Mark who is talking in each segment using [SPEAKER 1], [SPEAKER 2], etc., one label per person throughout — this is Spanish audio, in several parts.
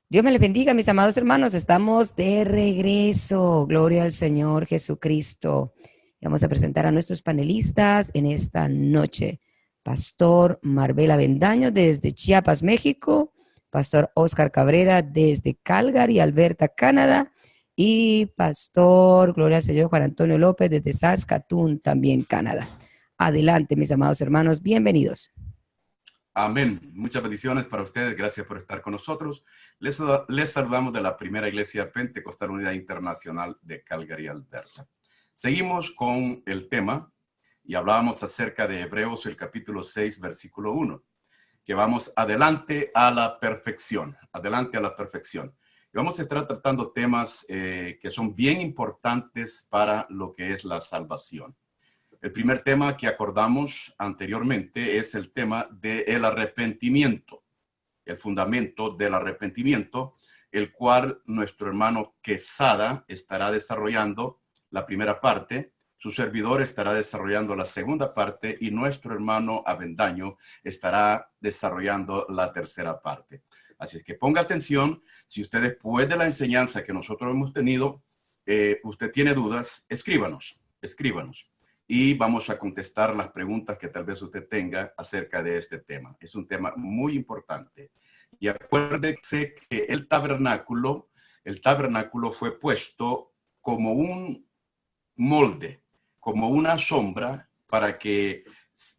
[SPEAKER 1] Dios me les bendiga, mis amados hermanos. Estamos de regreso. Gloria al Señor Jesucristo. Vamos a presentar a nuestros panelistas en esta noche. Pastor Marbella Avendaño desde Chiapas, México. Pastor Oscar Cabrera desde Calgary, Alberta, Canadá. Y Pastor, gloria al Señor, Juan Antonio López desde Saskatoon, también Canadá. Adelante, mis amados hermanos. Bienvenidos.
[SPEAKER 2] Amén. Muchas bendiciones para ustedes. Gracias por estar con nosotros. Les saludamos de la primera iglesia Pentecostal Unida Internacional de Calgary, Alberta. Seguimos con el tema y hablábamos acerca de Hebreos, el capítulo 6, versículo 1, que vamos adelante a la perfección, adelante a la perfección. Y vamos a estar tratando temas que son bien importantes para lo que es la salvación. El primer tema que acordamos anteriormente es el tema del arrepentimiento, el fundamento del arrepentimiento, el cual nuestro hermano Quesada estará desarrollando la primera parte, su servidor estará desarrollando la segunda parte y nuestro hermano Avendaño estará desarrollando la tercera parte. Así es que ponga atención, si usted después de la enseñanza que nosotros hemos tenido, usted tiene dudas, escríbanos. Y vamos a contestar las preguntas que tal vez usted tenga acerca de este tema. Es un tema muy importante. Y acuérdese que el tabernáculo fue puesto como un molde, como una sombra para que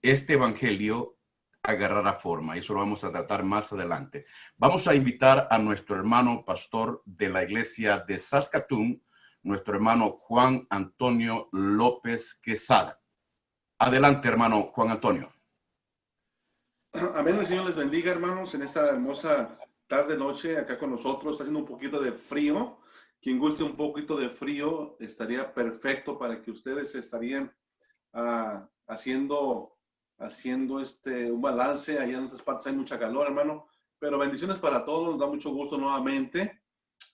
[SPEAKER 2] este evangelio agarrara forma. Eso lo vamos a tratar más adelante. Vamos a invitar a nuestro hermano pastor de la iglesia de Saskatoon, nuestro hermano Juan Antonio López Quesada. Adelante, hermano Juan Antonio.
[SPEAKER 3] Amén, el Señor les bendiga, hermanos, en esta hermosa tarde-noche acá con nosotros. Está haciendo un poquito de frío. Quien guste un poquito de frío estaría perfecto para que ustedes estarían haciendo un balance. Allá en otras partes hay mucha calor, hermano. Pero bendiciones para todos. Nos da mucho gusto nuevamente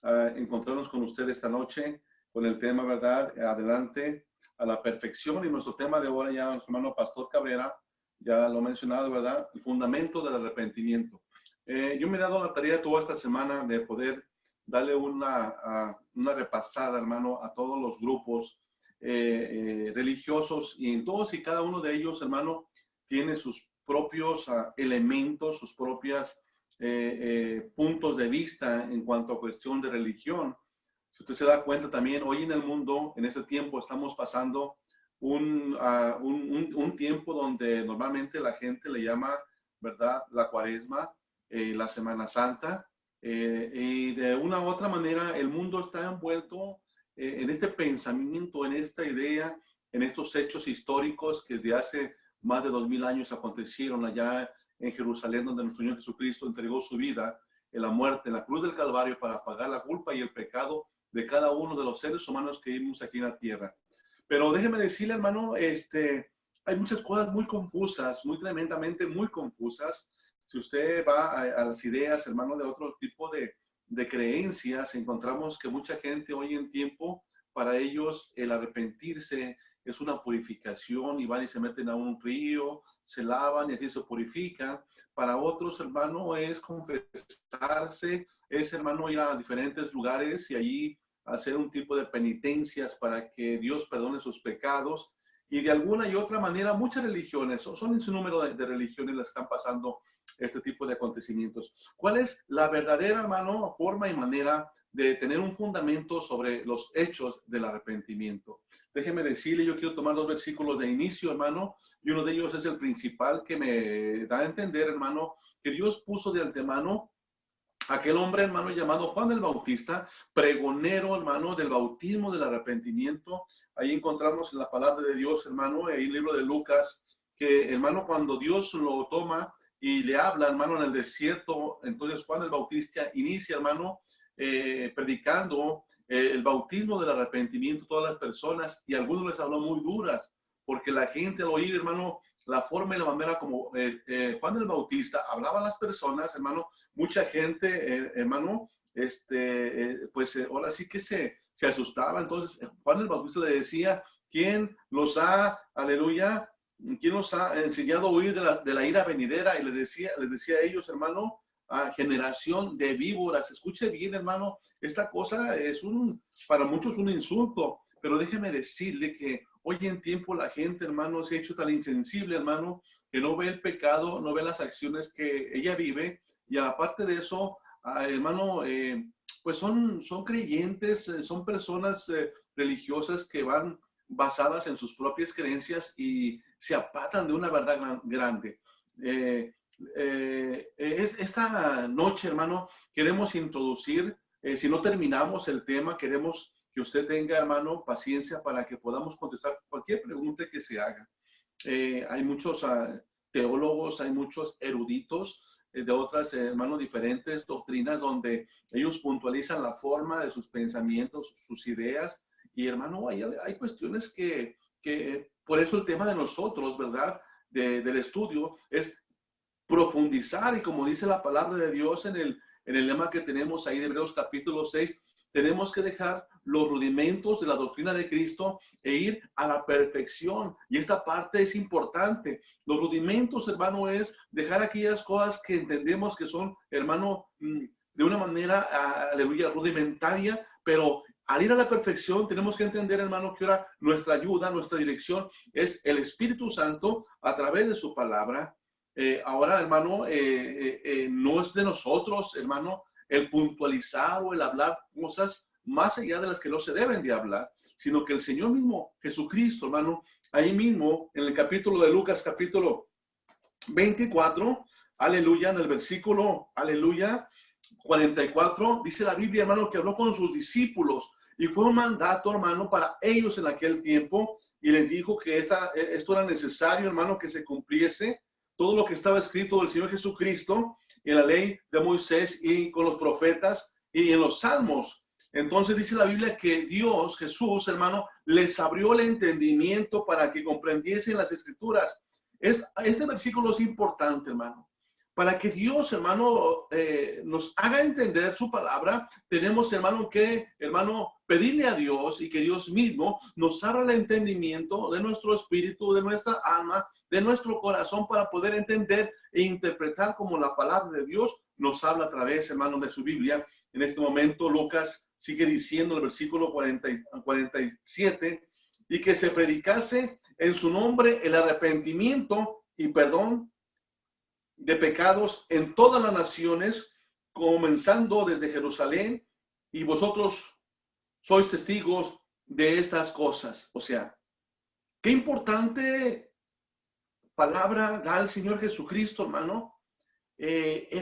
[SPEAKER 3] encontrarnos con ustedes esta noche con el tema, ¿verdad? Adelante a la perfección. Y nuestro tema de ahora ya nuestro hermano Pastor Cabrera ya lo he mencionado, ¿verdad? El fundamento del arrepentimiento. Yo me he dado la tarea toda esta semana de poder darle una repasada, hermano, a todos los grupos religiosos, y en todos y cada uno de ellos, hermano, tiene sus propios elementos, sus propios puntos de vista en cuanto a cuestión de religión. Si usted se da cuenta también, hoy en el mundo, en este tiempo, estamos pasando un tiempo donde normalmente la gente le llama, ¿verdad?, la Cuaresma, la Semana Santa, y de una u otra manera el mundo está envuelto en este pensamiento, en esta idea, en estos hechos históricos que desde hace más de 2000 años acontecieron allá en Jerusalén, donde nuestro Señor Jesucristo entregó su vida en la muerte, en la cruz del Calvario, para pagar la culpa y el pecado de cada uno de los seres humanos que vivimos aquí en la tierra. Pero déjeme decirle, hermano, hay muchas cosas muy confusas, muy tremendamente muy confusas. Si usted va a las ideas, hermano, de otro tipo de creencias, encontramos que mucha gente hoy en tiempo, para ellos el arrepentirse es una purificación, y van y se meten a un río, se lavan y así se purifican. Para otros, hermano, es confesarse, es, hermano, ir a diferentes lugares y allí hacer un tipo de penitencias para que Dios perdone sus pecados. Y de alguna y otra manera, muchas religiones, son en su número de religiones las están pasando este tipo de acontecimientos. ¿Cuál es la verdadera, hermano, forma y manera de tener un fundamento sobre los hechos del arrepentimiento? Déjeme decirle, yo quiero tomar dos versículos de inicio, hermano, y uno de ellos es el principal, que me da a entender, hermano, que Dios puso de antemano aquel hombre, hermano, llamado Juan el Bautista, pregonero, hermano, del bautismo del arrepentimiento. Ahí encontramos en la palabra de Dios, hermano, en el libro de Lucas, que, hermano, cuando Dios lo toma y le habla, hermano, en el desierto, entonces Juan el Bautista inicia, hermano, predicando el bautismo del arrepentimiento a todas las personas, y a algunos les habló muy duras, porque la gente al oír, hermano, la forma y la manera como Juan el Bautista hablaba a las personas, hermano, mucha gente, hermano, pues ahora sí que se asustaba. Entonces Juan el Bautista le decía, ¿quién los ha, aleluya, quién los ha enseñado a huir de la ira venidera? Y les decía a ellos, hermano, generación de víboras. Escuche bien, hermano, esta cosa es para muchos un insulto, pero déjeme decirle que hoy en tiempo la gente, hermano, se ha hecho tan insensible, hermano, que no ve el pecado, no ve las acciones que ella vive, y aparte de eso, hermano, pues son creyentes, son personas religiosas que van basadas en sus propias creencias y se apartan de una verdad grande. Esta noche, hermano, queremos introducir, si no terminamos el tema, queremos que usted tenga, hermano, paciencia para que podamos contestar cualquier pregunta que se haga. Hay muchos teólogos, hay muchos eruditos de otras, hermano, diferentes doctrinas donde ellos puntualizan la forma de sus pensamientos, sus ideas. Y, hermano, hay cuestiones que por eso el tema de nosotros, ¿verdad? Del estudio es profundizar, y como dice la palabra de Dios en el lema que tenemos ahí de Hebreos capítulo 6, tenemos que dejar los rudimentos de la doctrina de Cristo e ir a la perfección. Y esta parte es importante. Los rudimentos, hermano, es dejar aquellas cosas que entendemos que son, hermano, de una manera, aleluya, rudimentaria, pero al ir a la perfección tenemos que entender, hermano, que ahora nuestra ayuda, nuestra dirección es el Espíritu Santo a través de su palabra. Ahora, hermano, no es de nosotros, hermano, el puntualizar o el hablar cosas más allá de las que no se deben de hablar, sino que el Señor mismo, Jesucristo, hermano, ahí mismo en el capítulo de Lucas, capítulo 24, aleluya, en el versículo, aleluya, 44, dice la Biblia, hermano, que habló con sus discípulos y fue un mandato, hermano, para ellos en aquel tiempo, y les dijo que esto era necesario, hermano, que se cumpliese todo lo que estaba escrito del Señor Jesucristo en la ley de Moisés y con los profetas y en los salmos. Entonces dice la Biblia que Dios, Jesús, hermano, les abrió el entendimiento para que comprendiesen las escrituras. Este versículo es importante, hermano. Para que Dios, hermano, nos haga entender su palabra, tenemos, hermano, que, hermano, pedirle a Dios y que Dios mismo nos abra el entendimiento de nuestro espíritu, de nuestra alma, de nuestro corazón, para poder entender e interpretar como la palabra de Dios nos habla a través, hermano, de su Biblia. En este momento, Lucas sigue diciendo en el versículo 47, y que se predicase en su nombre el arrepentimiento y perdón de pecados en todas las naciones, comenzando desde Jerusalén, y vosotros sois testigos de estas cosas. O sea, qué importante palabra da el Señor Jesucristo, hermano.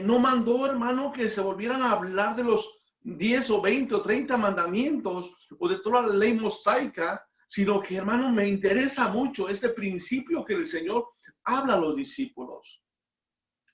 [SPEAKER 3] No mandó, hermano, que se volvieran a hablar de los 10 o 20 o 30 mandamientos o de toda la ley mosaica, sino que, hermano, me interesa mucho este principio que el Señor habla a los discípulos.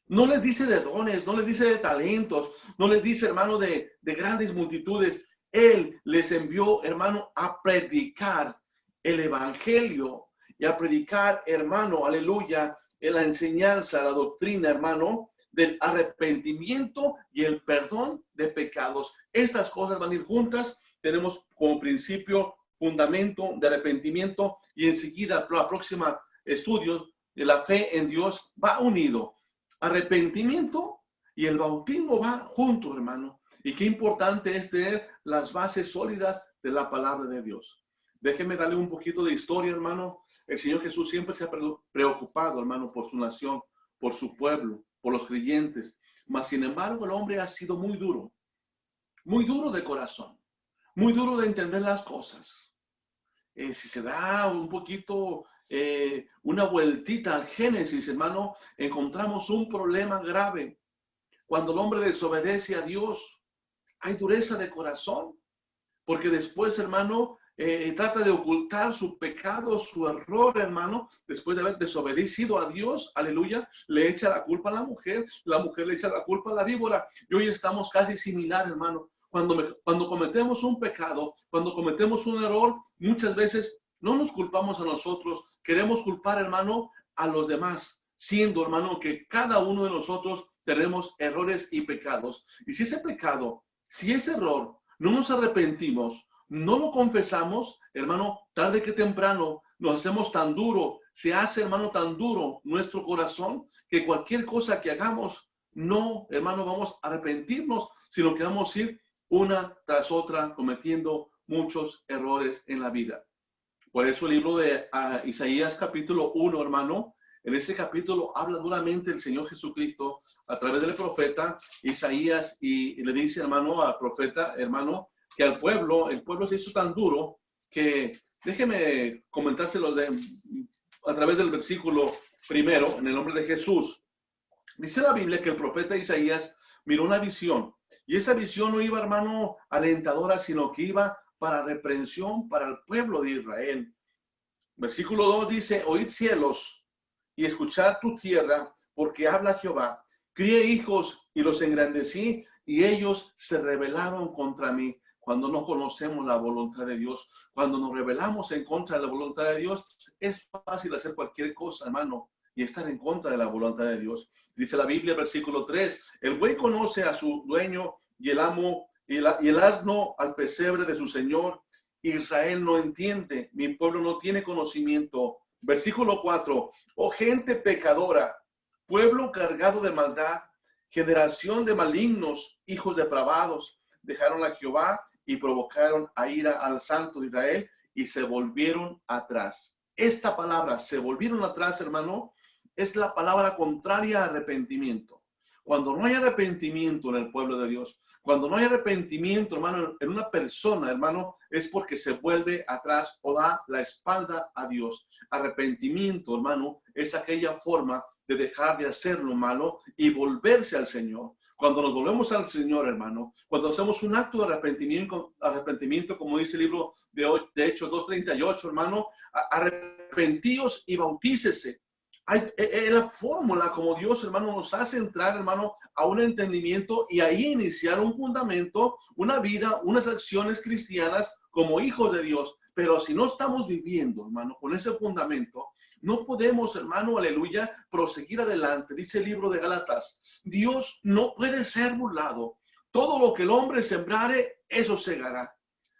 [SPEAKER 3] No les dice de dones, no les dice de talentos, no les dice, hermano, de grandes multitudes. Él les envió, hermano, a predicar el evangelio y a predicar, hermano, aleluya, en la enseñanza, la doctrina, hermano, del arrepentimiento y el perdón de pecados. Estas cosas van a ir juntas. Tenemos como principio, fundamento de arrepentimiento, y enseguida la próxima estudio de la fe en Dios va unido. Arrepentimiento y el bautismo va junto, hermano. Y qué importante es tener las bases sólidas de la palabra de Dios. Déjeme darle un poquito de historia, hermano. El Señor Jesús siempre se ha preocupado, hermano, por su nación, por su pueblo, por los creyentes. Mas, sin embargo, el hombre ha sido muy duro de corazón, muy duro de entender las cosas. Si se da un poquito, una vueltita al Génesis, hermano, encontramos un problema grave. Cuando el hombre desobedece a Dios, hay dureza de corazón, porque después, hermano, trata de ocultar su pecado, su error, hermano, después de haber desobedecido a Dios, aleluya, le echa la culpa a la mujer le echa la culpa a la víbora, y hoy estamos casi similar, hermano. Cuando cometemos un pecado, cuando cometemos un error, muchas veces no nos culpamos a nosotros, queremos culpar, hermano, a los demás, siendo, hermano, que cada uno de nosotros tenemos errores y pecados. Y si ese pecado, si ese error, no nos arrepentimos, no lo confesamos, hermano, tarde que temprano nos hacemos se hace, hermano, tan duro nuestro corazón, que cualquier cosa que hagamos no, hermano, vamos a arrepentirnos, sino que vamos a ir una tras otra cometiendo muchos errores en la vida. Por eso el libro de Isaías capítulo 1, hermano, en ese capítulo habla duramente el Señor Jesucristo a través del profeta Isaías y le dice, hermano, al profeta, hermano, que el pueblo se hizo tan duro que, déjeme comentárselo a través del versículo primero, en el nombre de Jesús. Dice la Biblia que el profeta Isaías miró una visión y esa visión no iba, hermano, alentadora, sino que iba para reprensión para el pueblo de Israel. Versículo 2 dice, oíd cielos y escuchad tu tierra, porque habla Jehová. Crié hijos y los engrandecí y ellos se rebelaron contra mí. Cuando no conocemos la voluntad de Dios, cuando nos rebelamos en contra de la voluntad de Dios, es fácil hacer cualquier cosa, hermano, y estar en contra de la voluntad de Dios. Dice la Biblia, versículo 3, el buey conoce a su dueño y el amo y el asno al pesebre de su señor. Israel no entiende, mi pueblo no tiene conocimiento. Versículo 4, oh gente pecadora, pueblo cargado de maldad, generación de malignos, hijos depravados, dejaron a Jehová y provocaron a ira al Santo de Israel y se volvieron atrás. Esta palabra, se volvieron atrás, hermano, es la palabra contraria a arrepentimiento. Cuando no hay arrepentimiento en el pueblo de Dios, cuando no hay arrepentimiento, hermano, en una persona, hermano, es porque se vuelve atrás o da la espalda a Dios. Arrepentimiento, hermano, es aquella forma de dejar de hacer lo malo y volverse al Señor. Cuando nos volvemos al Señor, hermano, cuando hacemos un acto de arrepentimiento, como dice el libro de Hechos 2:38, hermano, arrepentíos y bautícese. Es la fórmula como Dios, hermano, nos hace entrar, hermano, a un entendimiento y ahí iniciar un fundamento, una vida, unas acciones cristianas como hijos de Dios. Pero si no estamos viviendo, hermano, con ese fundamento, no podemos, hermano, aleluya, proseguir adelante. Dice el libro de Gálatas, Dios no puede ser burlado. Todo lo que el hombre sembrare, eso segará.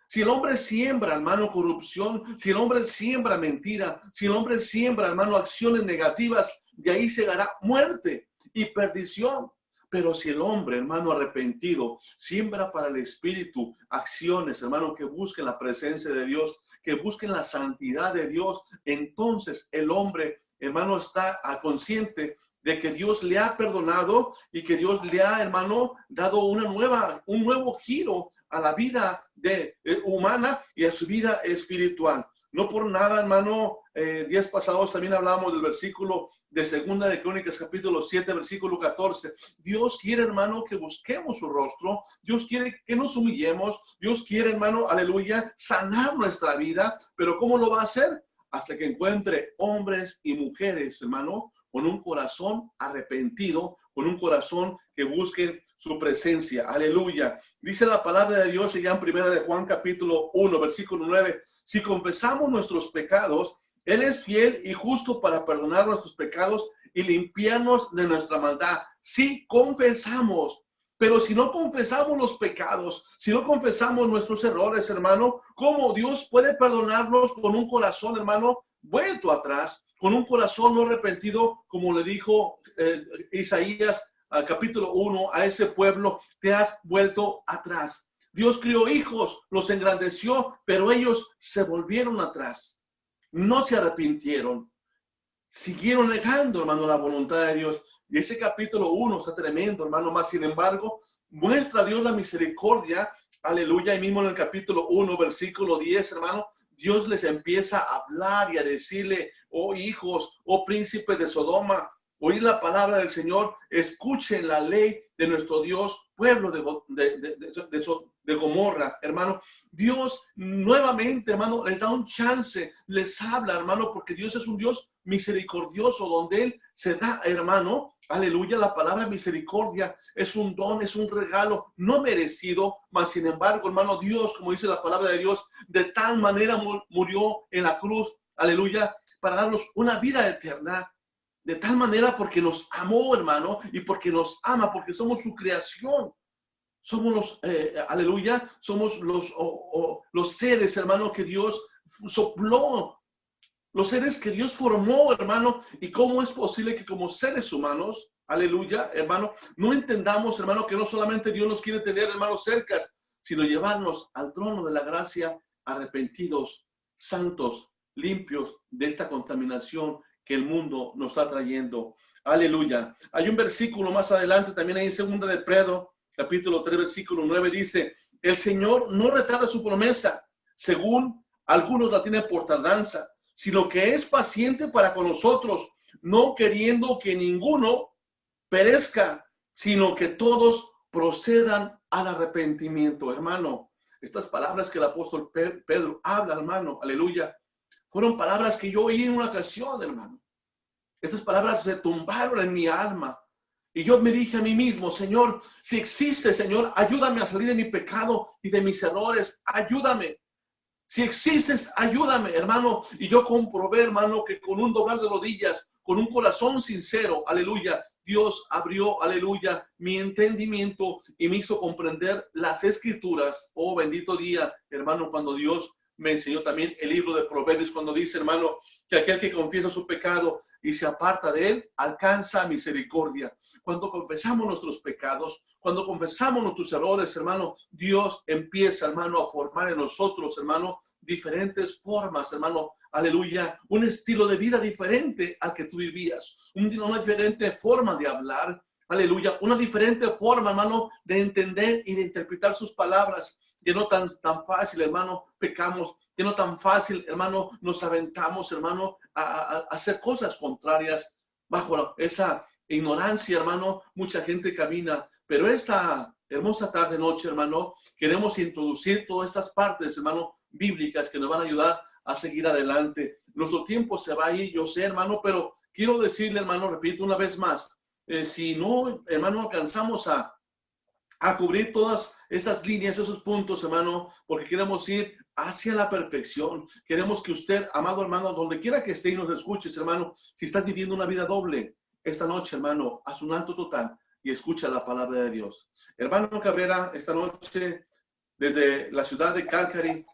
[SPEAKER 3] Si el hombre siembra, hermano, corrupción, si el hombre siembra mentira, si el hombre siembra, hermano, acciones negativas, de ahí segará muerte y perdición. Pero si el hombre, hermano, arrepentido, siembra para el Espíritu acciones, hermano, que busquen la presencia de Dios, que busquen la santidad de Dios, entonces el hombre, hermano, está consciente de que Dios le ha perdonado y que Dios le ha, hermano, dado un nuevo giro a la vida humana y a su vida espiritual. No por nada, hermano, días pasados también hablábamos del versículo de Segunda de Crónicas, capítulo 7, versículo 14. Dios quiere, hermano, que busquemos su rostro. Dios quiere que nos humillemos. Dios quiere, hermano, aleluya, sanar nuestra vida. Pero ¿cómo lo va a hacer? Hasta que encuentre hombres y mujeres, hermano, con un corazón arrepentido, con un corazón que busquen su presencia. Aleluya. Dice la palabra de Dios allá en Primera de Juan capítulo 1, versículo 9. Si confesamos nuestros pecados, Él es fiel y justo para perdonar nuestros pecados y limpiarnos de nuestra maldad. Si confesamos. Pero si no confesamos los pecados, si no confesamos nuestros errores, hermano, ¿cómo Dios puede perdonarnos con un corazón, hermano, vuelto atrás? Con un corazón no arrepentido, como le dijo Isaías capítulo 1 a ese pueblo, te has vuelto atrás. Dios crió hijos, los engrandeció, pero ellos se volvieron atrás. No se arrepintieron. Siguieron negando, hermano, la voluntad de Dios. Y ese capítulo 1 está tremendo, hermano. Más sin embargo, muestra a Dios la misericordia. Aleluya. Y mismo en el capítulo 1, versículo 10, hermano, Dios les empieza a hablar y a decirle, oh hijos, oh príncipes de Sodoma, oíd la palabra del Señor, escuchen la ley de nuestro Dios, pueblo de Gomorra, hermano. Dios nuevamente, hermano, les da un chance, les habla, hermano, porque Dios es un Dios misericordioso, donde Él se da, hermano, aleluya, la palabra misericordia es un don, es un regalo no merecido, mas sin embargo, hermano, Dios, como dice la palabra de Dios, de tal manera murió en la cruz, aleluya, para darnos una vida eterna. De tal manera porque nos amó, hermano, y porque nos ama, porque somos su creación. Somos los, aleluya, somos los seres, hermano, que Dios sopló. Los seres que Dios formó, hermano. ¿Y cómo es posible que como seres humanos, Aleluya, hermano. No entendamos, hermano, que no solamente Dios nos quiere tener, hermanos, cerca, sino llevarnos al trono de la gracia arrepentidos, santos, limpios de esta contaminación que el mundo nos está trayendo. Aleluya. Hay un versículo más adelante, también ahí en 2 de Pedro, capítulo 3, versículo 9, dice, el Señor no retarda su promesa, según algunos la tienen por tardanza, sino que es paciente para con nosotros, no queriendo que ninguno perezca, sino que todos procedan al arrepentimiento. Hermano, estas palabras que el apóstol Pedro habla, hermano, aleluya, fueron palabras que yo oí en una ocasión, hermano. Estas palabras se tumbaron en mi alma. Y yo me dije a mí mismo, Señor, si existe, Señor, ayúdame a salir de mi pecado y de mis errores. Ayúdame. Si existes, ayúdame, hermano. Y yo comprobé, hermano, que con un doblar de rodillas, con un corazón sincero, aleluya, Dios abrió, aleluya, mi entendimiento y me hizo comprender las escrituras. Oh, bendito día, hermano, cuando Dios me enseñó también el libro de Proverbios, cuando dice, hermano, que aquel que confiesa su pecado y se aparta de él, alcanza misericordia. Cuando confesamos nuestros pecados, cuando confesamos nuestros errores, hermano, Dios empieza, hermano, a formar en nosotros, hermano, diferentes formas, hermano, aleluya, un estilo de vida diferente al que tú vivías, una diferente forma de hablar, aleluya, una diferente forma, hermano, de entender y de interpretar sus palabras. Que no tan fácil, hermano, pecamos, que no tan fácil, hermano, nos aventamos, hermano, a hacer cosas contrarias bajo esa ignorancia, hermano. Mucha gente camina, pero esta hermosa tarde, noche, hermano, queremos introducir todas estas partes, hermano, bíblicas que nos van a ayudar a seguir adelante. Nuestro tiempo se va a ir, yo sé, hermano, pero quiero decirle, hermano, repito una vez más, si no, hermano, alcanzamos a cubrir todas esas líneas, esos puntos, hermano, porque queremos ir hacia la perfección. Queremos que usted, amado hermano, donde quiera que esté y nos escuches, hermano, si estás viviendo una vida doble, esta noche, hermano, haz un alto total y escucha la palabra de Dios. Hermano Cabrera, esta noche, desde la ciudad de Calgary,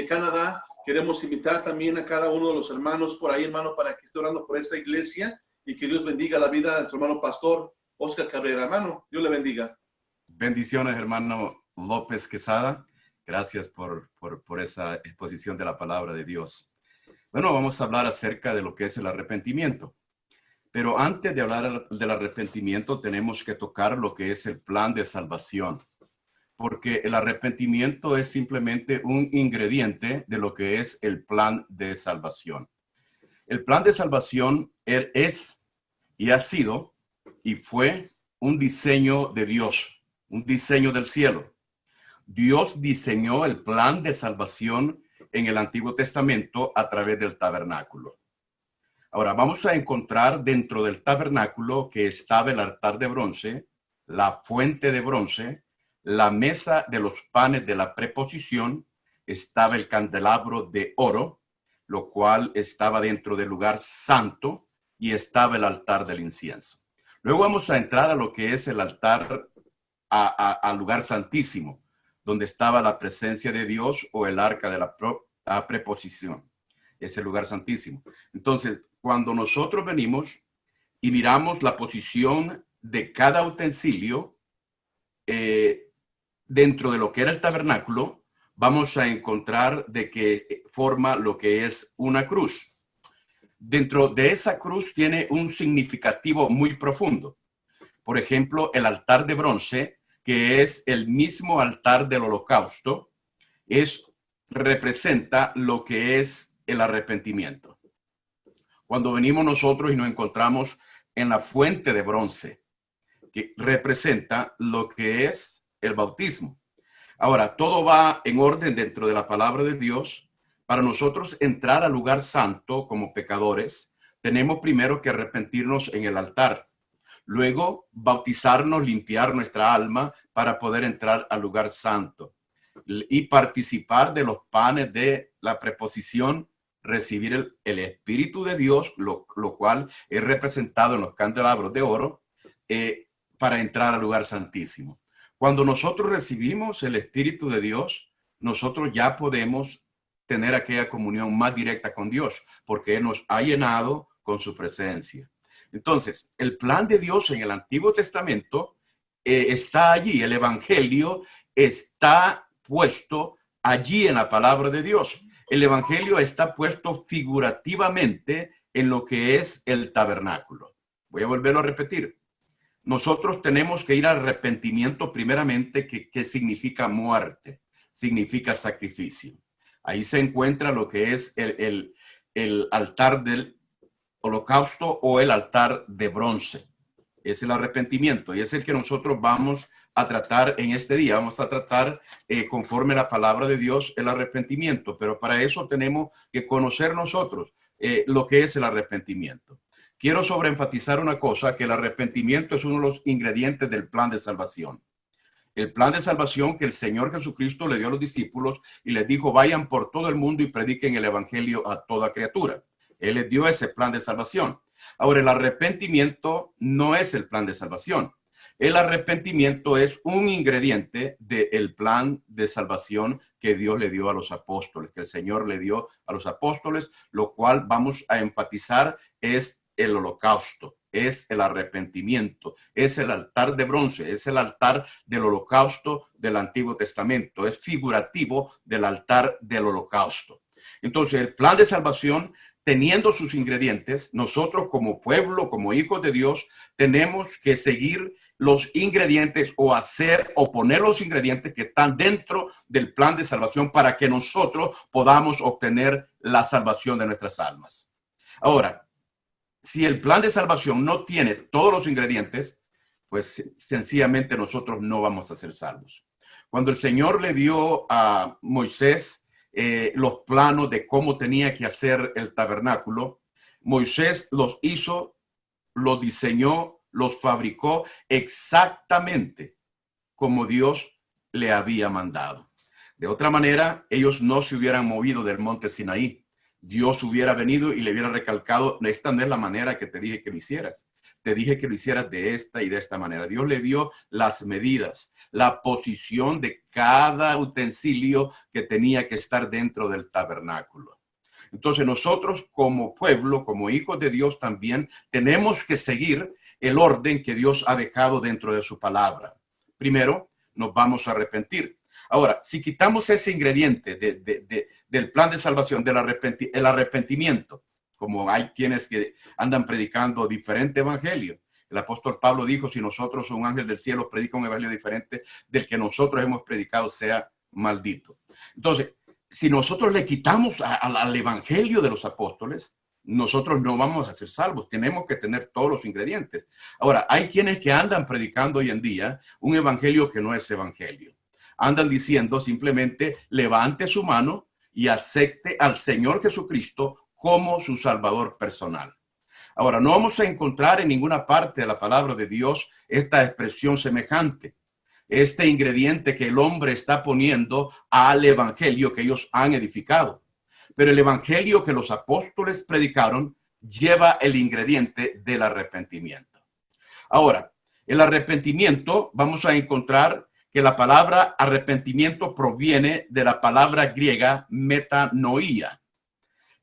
[SPEAKER 3] Canadá, queremos invitar también a cada uno de los hermanos por ahí, hermano, para que esté orando por esta iglesia y que Dios bendiga la vida de nuestro hermano pastor Oscar Cabrera. Hermano, Dios le bendiga.
[SPEAKER 2] Bendiciones, hermano López Quesada. Gracias por esa exposición de la palabra de Dios. Bueno, vamos a hablar acerca de lo que es el arrepentimiento. Pero antes de hablar del arrepentimiento, tenemos que tocar lo que es el plan de salvación. Porque el arrepentimiento es simplemente un ingrediente de lo que es el plan de salvación. El plan de salvación es y ha sido y fue un diseño de Dios. Un diseño del cielo. Dios diseñó el plan de salvación en el Antiguo Testamento a través del tabernáculo. Ahora vamos a encontrar dentro del tabernáculo que estaba el altar de bronce, la fuente de bronce, la mesa de los panes de la preposición, estaba el candelabro de oro, lo cual estaba dentro del lugar santo, y estaba el altar del incienso. Luego vamos a entrar a lo que es el altar al lugar santísimo, donde estaba la presencia de Dios o el arca de la preposición. Es el lugar santísimo. Entonces, cuando nosotros venimos y miramos la posición de cada utensilio dentro de lo que era el tabernáculo, vamos a encontrar de que forma lo que es una cruz. Dentro de esa cruz tiene un significativo muy profundo. Por ejemplo, el altar de bronce, que es el mismo altar del holocausto, representa lo que es el arrepentimiento. Cuando venimos nosotros y nos encontramos en la fuente de bronce, que representa lo que es el bautismo. Ahora, todo va en orden dentro de la palabra de Dios. Para nosotros entrar al lugar santo como pecadores, tenemos primero que arrepentirnos en el altar. Luego, bautizarnos, limpiar nuestra alma para poder entrar al lugar santo y participar de los panes de la preposición, recibir el Espíritu de Dios, lo cual es representado en los candelabros de oro, para entrar al lugar santísimo. Cuando nosotros recibimos el Espíritu de Dios, nosotros ya podemos tener aquella comunión más directa con Dios, porque Él nos ha llenado con su presencia. Entonces, el plan de Dios en el Antiguo Testamento está allí. El Evangelio está puesto allí en la palabra de Dios. El Evangelio está puesto figurativamente en lo que es el tabernáculo. Voy a volverlo a repetir. Nosotros tenemos que ir al arrepentimiento primeramente, que significa muerte, significa sacrificio. Ahí se encuentra lo que es el altar del holocausto o el altar de bronce. Es el arrepentimiento y es el que nosotros vamos a tratar en este día. Vamos a tratar conforme la palabra de Dios el arrepentimiento, pero para eso tenemos que conocer nosotros lo que es el arrepentimiento. Quiero sobreenfatizar una cosa, que el arrepentimiento es uno de los ingredientes del plan de salvación. El plan de salvación que el Señor Jesucristo le dio a los discípulos y les dijo, vayan por todo el mundo y prediquen el evangelio a toda criatura. Él les dio ese plan de salvación. Ahora, el arrepentimiento no es el plan de salvación. El arrepentimiento es un ingrediente del plan de salvación que Dios le dio a los apóstoles, que el Señor le dio a los apóstoles, lo cual vamos a enfatizar es el holocausto, es el arrepentimiento, es el altar de bronce, es el altar del holocausto del Antiguo Testamento, es figurativo del altar del holocausto. Entonces, el plan de salvación, teniendo sus ingredientes, nosotros como pueblo, como hijos de Dios, tenemos que seguir los ingredientes o hacer o poner los ingredientes que están dentro del plan de salvación para que nosotros podamos obtener la salvación de nuestras almas. Ahora, si el plan de salvación no tiene todos los ingredientes, pues sencillamente nosotros no vamos a ser salvos. Cuando el Señor le dio a Moisés los planos de cómo tenía que hacer el tabernáculo, Moisés los hizo, los diseñó, los fabricó exactamente como Dios le había mandado. De otra manera, ellos no se hubieran movido del monte Sinaí. Dios hubiera venido y le hubiera recalcado, esta no es la manera que te dije que lo hicieras. Te dije que lo hicieras de esta y de esta manera. Dios le dio las medidas, la posición de cada utensilio que tenía que estar dentro del tabernáculo. Entonces nosotros como pueblo, como hijos de Dios también tenemos que seguir el orden que Dios ha dejado dentro de su palabra. Primero, nos vamos a arrepentir. Ahora, si quitamos ese ingrediente del plan de salvación, el arrepentimiento, como hay quienes que andan predicando diferente evangelio. El apóstol Pablo dijo, si nosotros, un ángel del cielo, predica un evangelio diferente del que nosotros hemos predicado, sea maldito. Entonces, si nosotros le quitamos al evangelio de los apóstoles, nosotros no vamos a ser salvos. Tenemos que tener todos los ingredientes. Ahora, hay quienes que andan predicando hoy en día un evangelio que no es evangelio. Andan diciendo simplemente levante su mano y acepte al Señor Jesucristo como su Salvador personal. Ahora, no vamos a encontrar en ninguna parte de la palabra de Dios esta expresión semejante, este ingrediente que el hombre está poniendo al evangelio que ellos han edificado. Pero el evangelio que los apóstoles predicaron lleva el ingrediente del arrepentimiento. Ahora, el arrepentimiento, vamos a encontrar que la palabra arrepentimiento proviene de la palabra griega metanoia,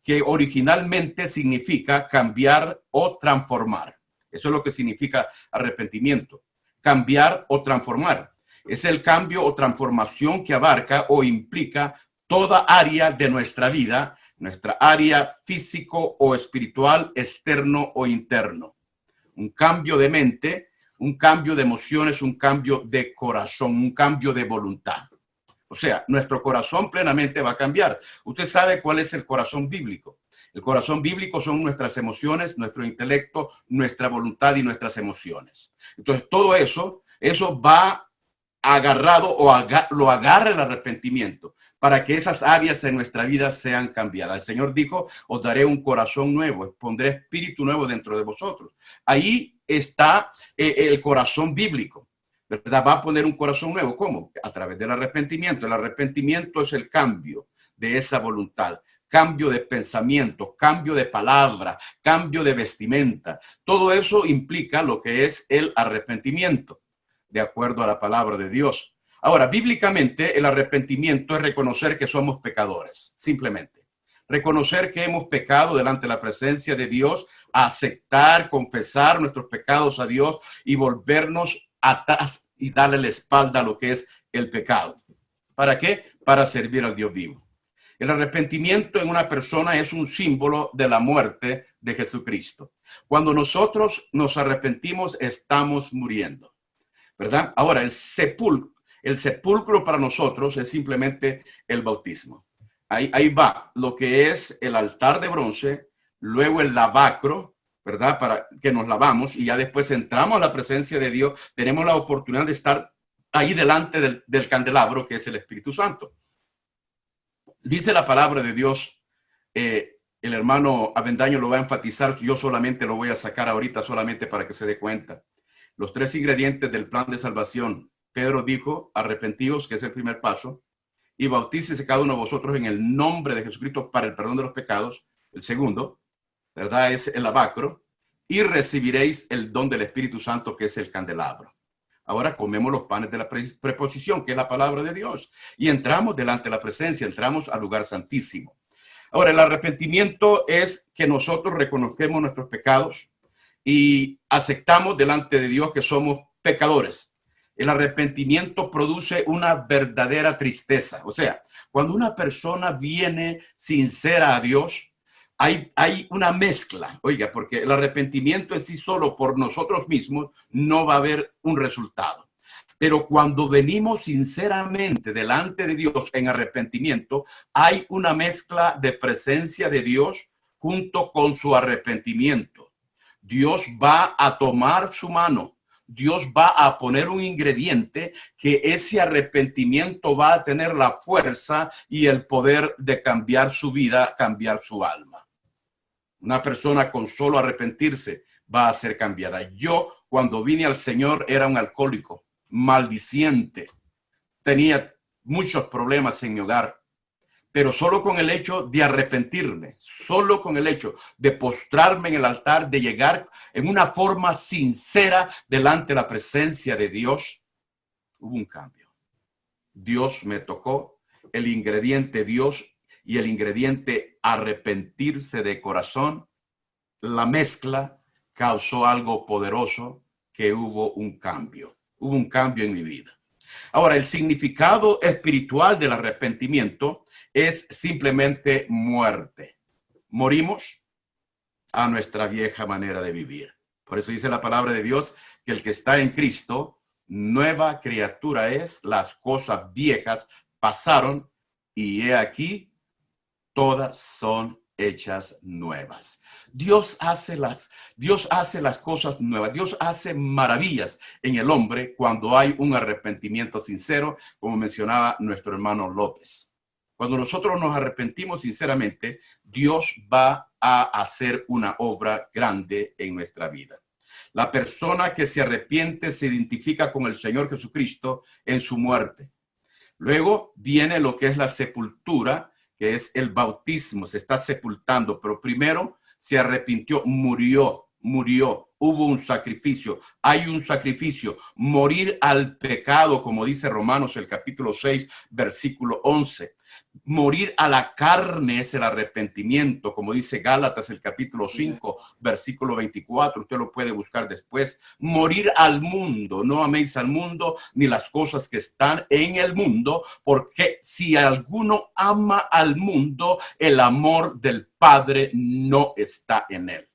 [SPEAKER 2] que originalmente significa cambiar o transformar. Eso es lo que significa arrepentimiento, cambiar o transformar. Es el cambio o transformación que abarca o implica toda área de nuestra vida, nuestra área físico o espiritual, externo o interno. Un cambio de mente, un cambio de emociones, un cambio de corazón, un cambio de voluntad. O sea, nuestro corazón plenamente va a cambiar. Usted sabe cuál es el corazón bíblico. El corazón bíblico son nuestras emociones, nuestro intelecto, nuestra voluntad y nuestras emociones. Entonces, todo eso va agarrado o lo agarra el arrepentimiento para que esas áreas en nuestra vida sean cambiadas. El Señor dijo, os daré un corazón nuevo, pondré espíritu nuevo dentro de vosotros. Ahí está el corazón bíblico, ¿verdad? Va a poner un corazón nuevo. ¿Cómo? A través del arrepentimiento. El arrepentimiento es el cambio de esa voluntad, cambio de pensamiento, cambio de palabra, cambio de vestimenta. Todo eso implica lo que es el arrepentimiento, de acuerdo a la palabra de Dios. Ahora, bíblicamente, el arrepentimiento es reconocer que somos pecadores, simplemente. reconocer que hemos pecado delante de la presencia de Dios, aceptar, confesar nuestros pecados a Dios y volvernos atrás y darle la espalda a lo que es el pecado. ¿Para qué? Para servir al Dios vivo. El arrepentimiento en una persona es un símbolo de la muerte de Jesucristo. Cuando nosotros nos arrepentimos, estamos muriendo, ¿verdad? Ahora, el sepulcro para nosotros es simplemente el bautismo. Ahí va lo que es el altar de bronce, luego el lavacro, ¿verdad? Para que nos lavamos y ya después entramos a la presencia de Dios. Tenemos la oportunidad de estar ahí delante del candelabro, que es el Espíritu Santo. Dice la palabra de Dios, el hermano Avendaño lo va a enfatizar, yo solamente lo voy a sacar ahorita solamente para que se dé cuenta. Los 3 ingredientes del plan de salvación. Pedro dijo, arrepentíos, que es el primer paso, y bautícese cada uno de vosotros en el nombre de Jesucristo para el perdón de los pecados. El segundo, ¿verdad? Es el lavacro, y recibiréis el don del Espíritu Santo, que es el candelabro. Ahora comemos los panes de la preposición, que es la palabra de Dios, y entramos delante de la presencia, entramos al lugar santísimo. Ahora, el arrepentimiento es que nosotros reconozcamos nuestros pecados y aceptamos delante de Dios que somos pecadores. El arrepentimiento produce una verdadera tristeza. O sea, cuando una persona viene sincera a Dios, hay una mezcla, oiga, porque el arrepentimiento en sí solo por nosotros mismos no va a haber un resultado. Pero cuando venimos sinceramente delante de Dios en arrepentimiento, hay una mezcla de presencia de Dios junto con su arrepentimiento. Dios va a tomar su mano. Dios va a poner un ingrediente que ese arrepentimiento va a tener la fuerza y el poder de cambiar su vida, cambiar su alma. Una persona con solo arrepentirse va a ser cambiada. Yo, cuando vine al Señor, era un alcohólico, maldiciente. Tenía muchos problemas en mi hogar. Pero solo con el hecho de arrepentirme, solo con el hecho de postrarme en el altar, de llegar en una forma sincera delante de la presencia de Dios, hubo un cambio. Dios me tocó, el ingrediente Dios y el ingrediente arrepentirse de corazón, la mezcla causó algo poderoso, que hubo un cambio en mi vida. Ahora, el significado espiritual del arrepentimiento es simplemente muerte. Morimos a nuestra vieja manera de vivir. Por eso dice la palabra de Dios que el que está en Cristo, nueva criatura es, las cosas viejas pasaron y he aquí, todas son hechas nuevas. Dios hace las cosas nuevas. Dios hace maravillas en el hombre cuando hay un arrepentimiento sincero, como mencionaba nuestro hermano López. Cuando nosotros nos arrepentimos sinceramente, Dios va a hacer una obra grande en nuestra vida. La persona que se arrepiente se identifica con el Señor Jesucristo en su muerte. Luego viene lo que es la sepultura, que es el bautismo, se está sepultando, pero primero se arrepintió, murió, hubo un sacrificio, hay un sacrificio, morir al pecado, como dice Romanos el capítulo 6, versículo 11. Morir a la carne es el arrepentimiento, como dice Gálatas el capítulo 5, versículo 24, usted lo puede buscar después. Morir al mundo, no améis al mundo ni las cosas que están en el mundo, porque si alguno ama al mundo, el amor del Padre no está en él,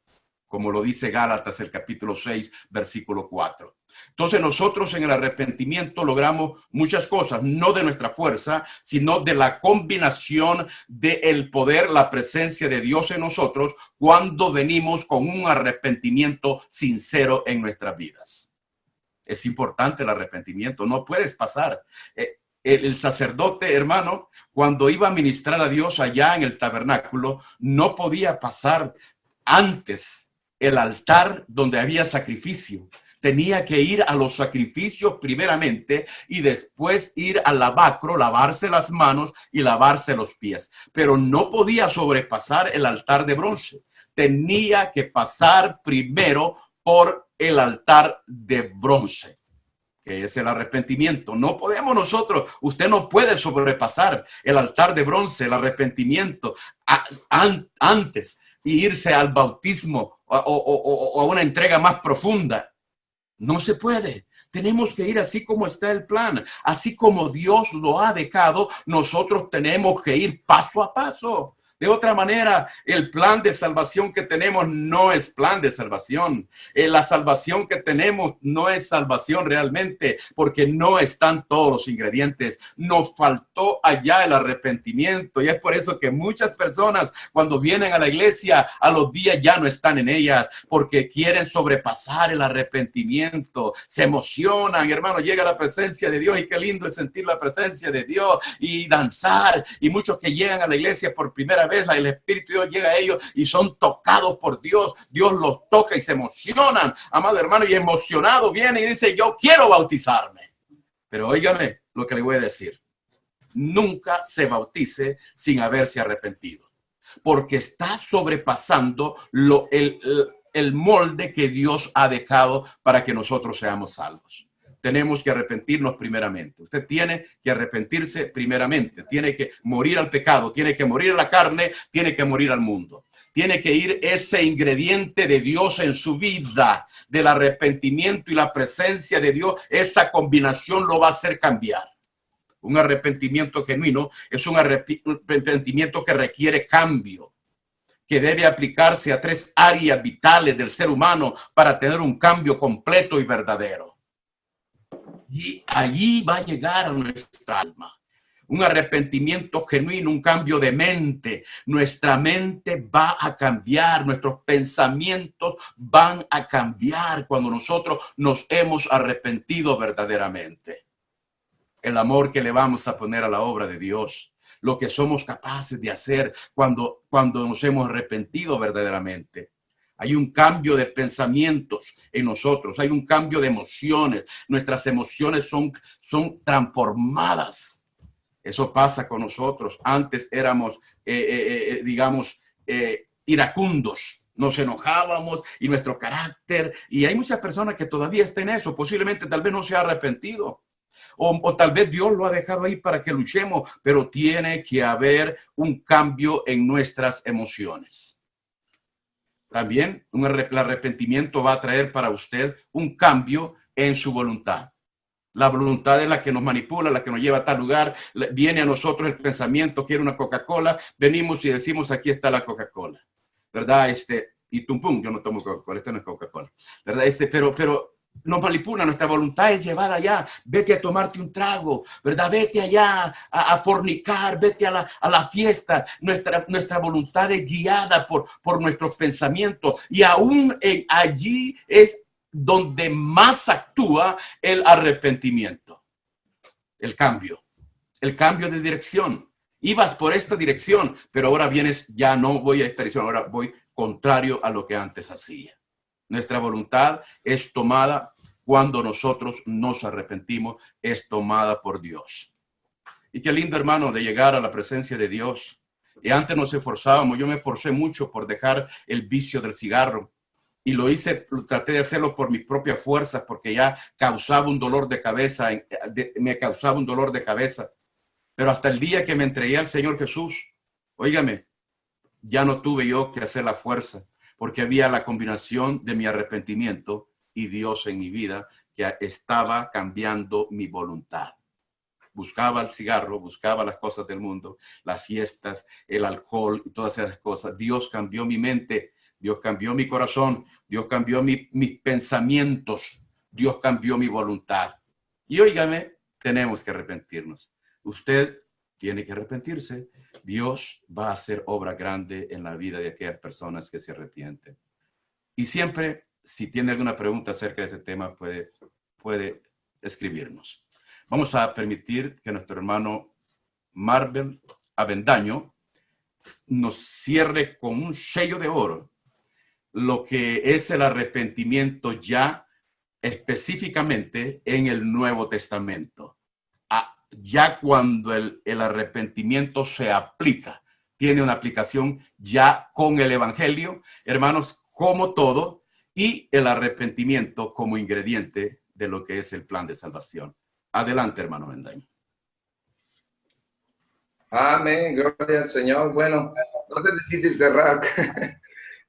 [SPEAKER 2] como lo dice Gálatas el capítulo 6, versículo 4. Entonces nosotros en el arrepentimiento logramos muchas cosas, no de nuestra fuerza, sino de la combinación del poder, la presencia de Dios en nosotros cuando venimos con un arrepentimiento sincero en nuestras vidas. Es importante el arrepentimiento, no puedes pasar. El sacerdote, hermano, cuando iba a ministrar a Dios allá en el tabernáculo, no podía pasar antes el altar donde había sacrificio. Tenía que ir a los sacrificios primeramente y después ir al lavacro, lavarse las manos y lavarse los pies. Pero no podía sobrepasar el altar de bronce. Tenía que pasar primero por el altar de bronce. ¿Ok? que es el arrepentimiento. No podemos nosotros, usted no puede sobrepasar el altar de bronce, el arrepentimiento, antes e irse al bautismo o a una entrega más profunda. No se puede. Tenemos que ir así como está el plan, así como Dios lo ha dejado, nosotros tenemos que ir paso a paso. De otra manera, el plan de salvación que tenemos no es plan de salvación. La salvación que tenemos no es salvación realmente, porque no están todos los ingredientes. Nos faltó allá el arrepentimiento, y es por eso que muchas personas cuando vienen a la iglesia a los días ya no están en ellas, porque quieren sobrepasar el arrepentimiento. Se emocionan, hermano, llega la presencia de Dios y qué lindo es sentir la presencia de Dios y danzar. Y muchos que llegan a la iglesia por primera vez, el Espíritu de Dios llega a ellos y son tocados por Dios. Dios los toca y se emocionan, amado hermano, y emocionado viene y dice: yo quiero bautizarme. Pero óigame lo que le voy a decir: nunca se bautice sin haberse arrepentido, porque está sobrepasando el molde que Dios ha dejado para que nosotros seamos salvos. Tenemos que arrepentirnos primeramente. Usted tiene que arrepentirse primeramente. Tiene que morir al pecado, tiene que morir a la carne, tiene que morir al mundo. Tiene que ir ese ingrediente de Dios en su vida, del arrepentimiento y la presencia de Dios. Esa combinación lo va a hacer cambiar. Un arrepentimiento genuino es un arrepentimiento que requiere cambio, que debe aplicarse a 3 áreas vitales del ser humano para tener un cambio completo y verdadero. Y allí va a llegar a nuestra alma un arrepentimiento genuino, un cambio de mente. Nuestra mente va a cambiar, nuestros pensamientos van a cambiar cuando nosotros nos hemos arrepentido verdaderamente. El amor que le vamos a poner a la obra de Dios, lo que somos capaces de hacer cuando nos hemos arrepentido verdaderamente. Hay un cambio de pensamientos en nosotros, hay un cambio de emociones. Nuestras emociones son transformadas. Eso pasa con nosotros. Antes éramos, iracundos. Nos enojábamos y nuestro carácter. Y hay muchas personas que todavía están en eso. Posiblemente tal vez no se ha arrepentido. O tal vez Dios lo ha dejado ahí para que luchemos. Pero tiene que haber un cambio en nuestras emociones. También el arrepentimiento va a traer para usted un cambio en su voluntad. La voluntad es la que nos manipula, la que nos lleva a tal lugar. Viene a nosotros el pensamiento, quiere una Coca-Cola. Venimos y decimos: aquí está la Coca-Cola, ¿verdad? Y tum pum, yo no tomo Coca-Cola, esta no es Coca-Cola, ¿verdad? Pero nos manipula, nuestra voluntad es llevada allá. Vete a tomarte un trago, ¿verdad? Vete allá a fornicar, vete a la fiesta. Nuestra voluntad es guiada por nuestros pensamientos, y aún allí es donde más actúa el arrepentimiento. El cambio de dirección. Ibas por esta dirección, pero ahora vienes: ya no voy a esta dirección, ahora voy contrario a lo que antes hacía. Nuestra voluntad es tomada cuando nosotros nos arrepentimos, es tomada por Dios. Y qué lindo, hermano, de llegar a la presencia de Dios. Y antes nos esforzábamos, yo me esforcé mucho por dejar el vicio del cigarro. Y lo hice, traté de hacerlo por mis propias fuerzas, porque ya causaba un dolor de cabeza, me causaba un dolor de cabeza. Pero hasta el día que me entregué al Señor Jesús, óigame, ya no tuve yo que hacer la fuerza, porque había la combinación de mi arrepentimiento y Dios en mi vida, que estaba cambiando mi voluntad. Buscaba el cigarro, buscaba las cosas del mundo, las fiestas, el alcohol y todas esas cosas. Dios cambió mi mente, Dios cambió mi corazón, Dios cambió mis pensamientos, Dios cambió mi voluntad. Y óigame, tenemos que arrepentirnos. Usted tiene que arrepentirse. Dios va a hacer obra grande en la vida de aquellas personas que se arrepienten. Y siempre, si tiene alguna pregunta acerca de este tema, puede escribirnos. Vamos a permitir que nuestro hermano Marvel Avendaño nos cierre con un sello de oro lo que es el arrepentimiento ya específicamente en el Nuevo Testamento. Ya cuando el arrepentimiento se aplica, tiene una aplicación ya con el Evangelio, hermanos, como todo, y el arrepentimiento como ingrediente de lo que es el plan de salvación. Adelante, hermano Mendaño.
[SPEAKER 4] Amén, gloria al Señor. Bueno, no es difícil cerrar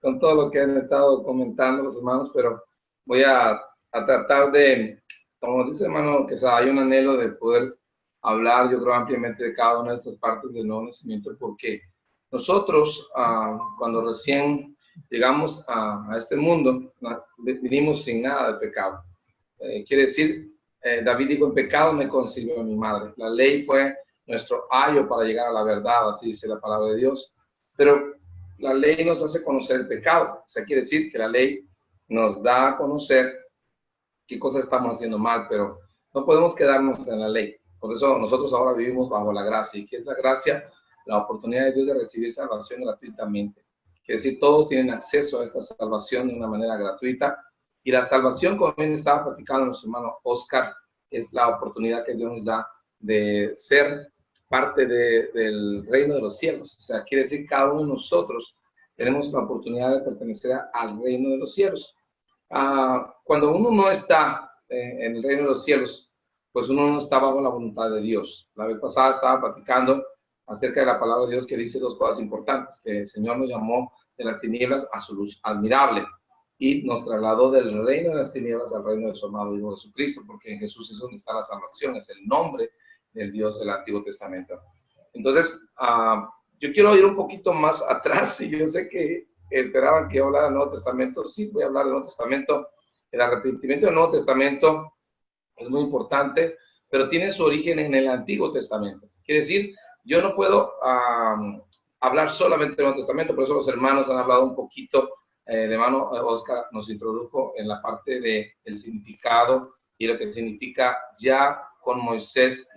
[SPEAKER 4] con todo lo que han estado comentando los hermanos, pero voy a tratar de, como dice el hermano, que hay un anhelo de poder hablar, yo creo, ampliamente de cada una de estas partes del nuevo nacimiento, porque nosotros, cuando recién llegamos a este mundo, vinimos sin nada de pecado. Quiere decir, David dijo, en pecado me concibió mi madre. La ley fue nuestro ayo para llegar a la verdad, así dice la palabra de Dios. Pero la ley nos hace conocer el pecado. O sea, quiere decir que la ley nos da a conocer qué cosas estamos haciendo mal, pero no podemos quedarnos en la ley. Por eso nosotros ahora vivimos bajo la gracia. ¿Y qué es la gracia? La oportunidad de Dios de recibir salvación gratuitamente. Quiere decir, todos tienen acceso a esta salvación de una manera gratuita. Y la salvación, como bien estaba platicando nuestro hermano Oscar, es la oportunidad que Dios nos da de ser parte del reino de los cielos. O sea, quiere decir, cada uno de nosotros tenemos la oportunidad de pertenecer al reino de los cielos. Cuando uno no está en el reino de los cielos, pues uno no está bajo la voluntad de Dios. La vez pasada estaba platicando acerca de la palabra de Dios que dice dos cosas importantes, que el Señor nos llamó de las tinieblas a su luz admirable y nos trasladó del reino de las tinieblas al reino de su amado Hijo Jesucristo, porque en Jesús es donde está la salvación, es el nombre del Dios del Antiguo Testamento. Entonces, yo quiero ir un poquito más atrás, y yo sé que esperaban que yo hablara del Nuevo Testamento. Sí, voy a hablar del Nuevo Testamento. El arrepentimiento del Nuevo Testamento es muy importante, pero tiene su origen en el Antiguo Testamento. Quiere decir, yo no puedo hablar solamente del Nuevo Testamento, por eso los hermanos han hablado un poquito. El hermano Oscar nos introdujo en la parte del significado y lo que significa ya con Moisés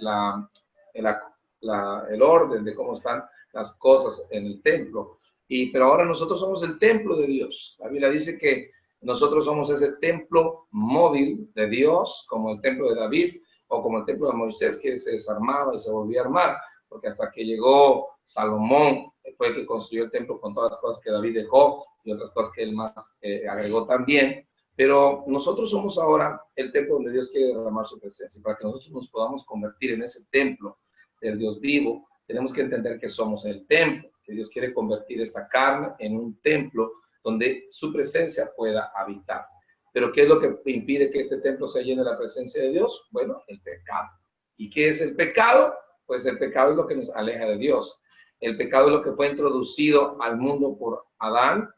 [SPEAKER 4] el orden de cómo están las cosas en el templo. Pero ahora nosotros somos el templo de Dios. La Biblia dice que nosotros somos ese templo móvil de Dios, como el templo de David o como el templo de Moisés, que se desarmaba y se volvía a armar, porque hasta que llegó Salomón fue el que construyó el templo con todas las cosas que David dejó y otras cosas que él más agregó también. Pero nosotros somos ahora el templo donde Dios quiere derramar su presencia. Para que nosotros nos podamos convertir en ese templo del Dios vivo, tenemos que entender que somos el templo, que Dios quiere convertir esta carne en un templo donde su presencia pueda habitar. Pero ¿qué es lo que impide que este templo se llene de la presencia de Dios? Bueno, el pecado. ¿Y qué es el pecado? Pues el pecado es lo que nos aleja de Dios. El pecado es lo que fue introducido al mundo por Adán,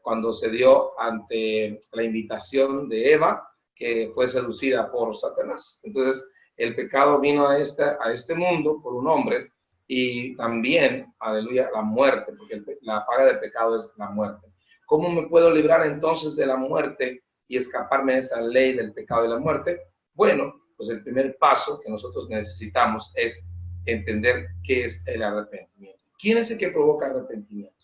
[SPEAKER 4] cuando se dio ante la invitación de Eva, que fue seducida por Satanás. Entonces, el pecado vino a este mundo por un hombre, y también, aleluya, la muerte, porque la paga del pecado es la muerte. ¿Cómo me puedo librar entonces de la muerte y escaparme de esa ley del pecado y la muerte? Bueno, pues el primer paso que nosotros necesitamos es entender qué es el arrepentimiento. ¿Quién es el que provoca arrepentimiento?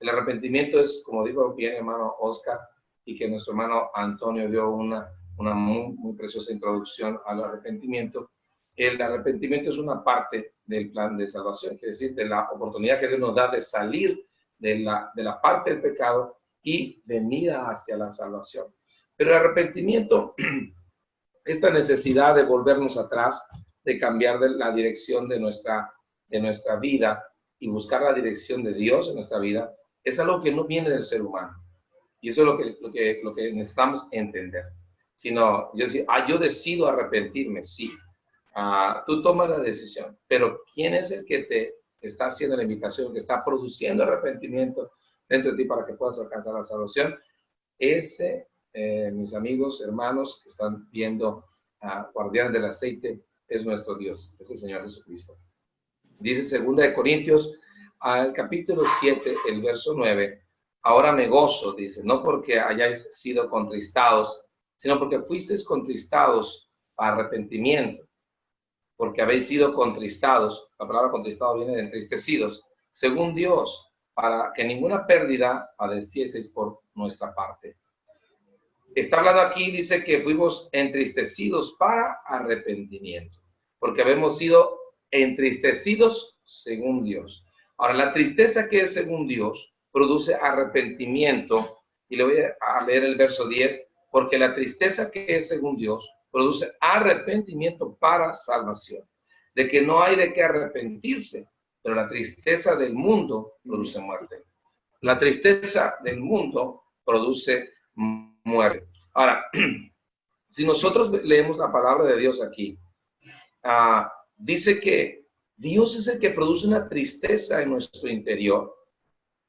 [SPEAKER 4] El arrepentimiento es, como dijo bien hermano Oscar, y que nuestro hermano Antonio dio una muy, muy preciosa introducción al arrepentimiento. El arrepentimiento es una parte del plan de salvación, quiere decir, de la oportunidad que Dios nos da de salir de la parte del pecado y venida hacia la salvación. Pero el arrepentimiento, esta necesidad de volvernos atrás, de cambiar la dirección de nuestra vida y buscar la dirección de Dios en nuestra vida, es algo que no viene del ser humano. Y eso es lo que necesitamos entender. Sino, yo decido arrepentirme, sí. Tú tomas la decisión, pero ¿quién es el que te está haciendo la invitación, que está produciendo arrepentimiento dentro de ti para que puedas alcanzar la salvación? Ese, mis amigos, hermanos que están viendo Guardianes del Aceite, es nuestro Dios, es el Señor Jesucristo. Dice 2 Corintios, al capítulo 7, el verso 9, ahora me gozo, dice, no porque hayáis sido contristados, sino porque fuisteis contristados para arrepentimiento, porque habéis sido contristados, la palabra contristado viene de entristecidos, según Dios, para que ninguna pérdida padecieseis por nuestra parte. Está hablando aquí, dice que fuimos entristecidos para arrepentimiento, porque habemos sido entristecidos según Dios. Ahora, la tristeza que es según Dios produce arrepentimiento, y le voy a leer el verso 10, porque la tristeza que es según Dios produce arrepentimiento para salvación. De que no hay de qué arrepentirse, pero la tristeza del mundo produce muerte. La tristeza del mundo produce muerte. Ahora, si nosotros leemos la palabra de Dios aquí, dice que Dios es el que produce una tristeza en nuestro interior,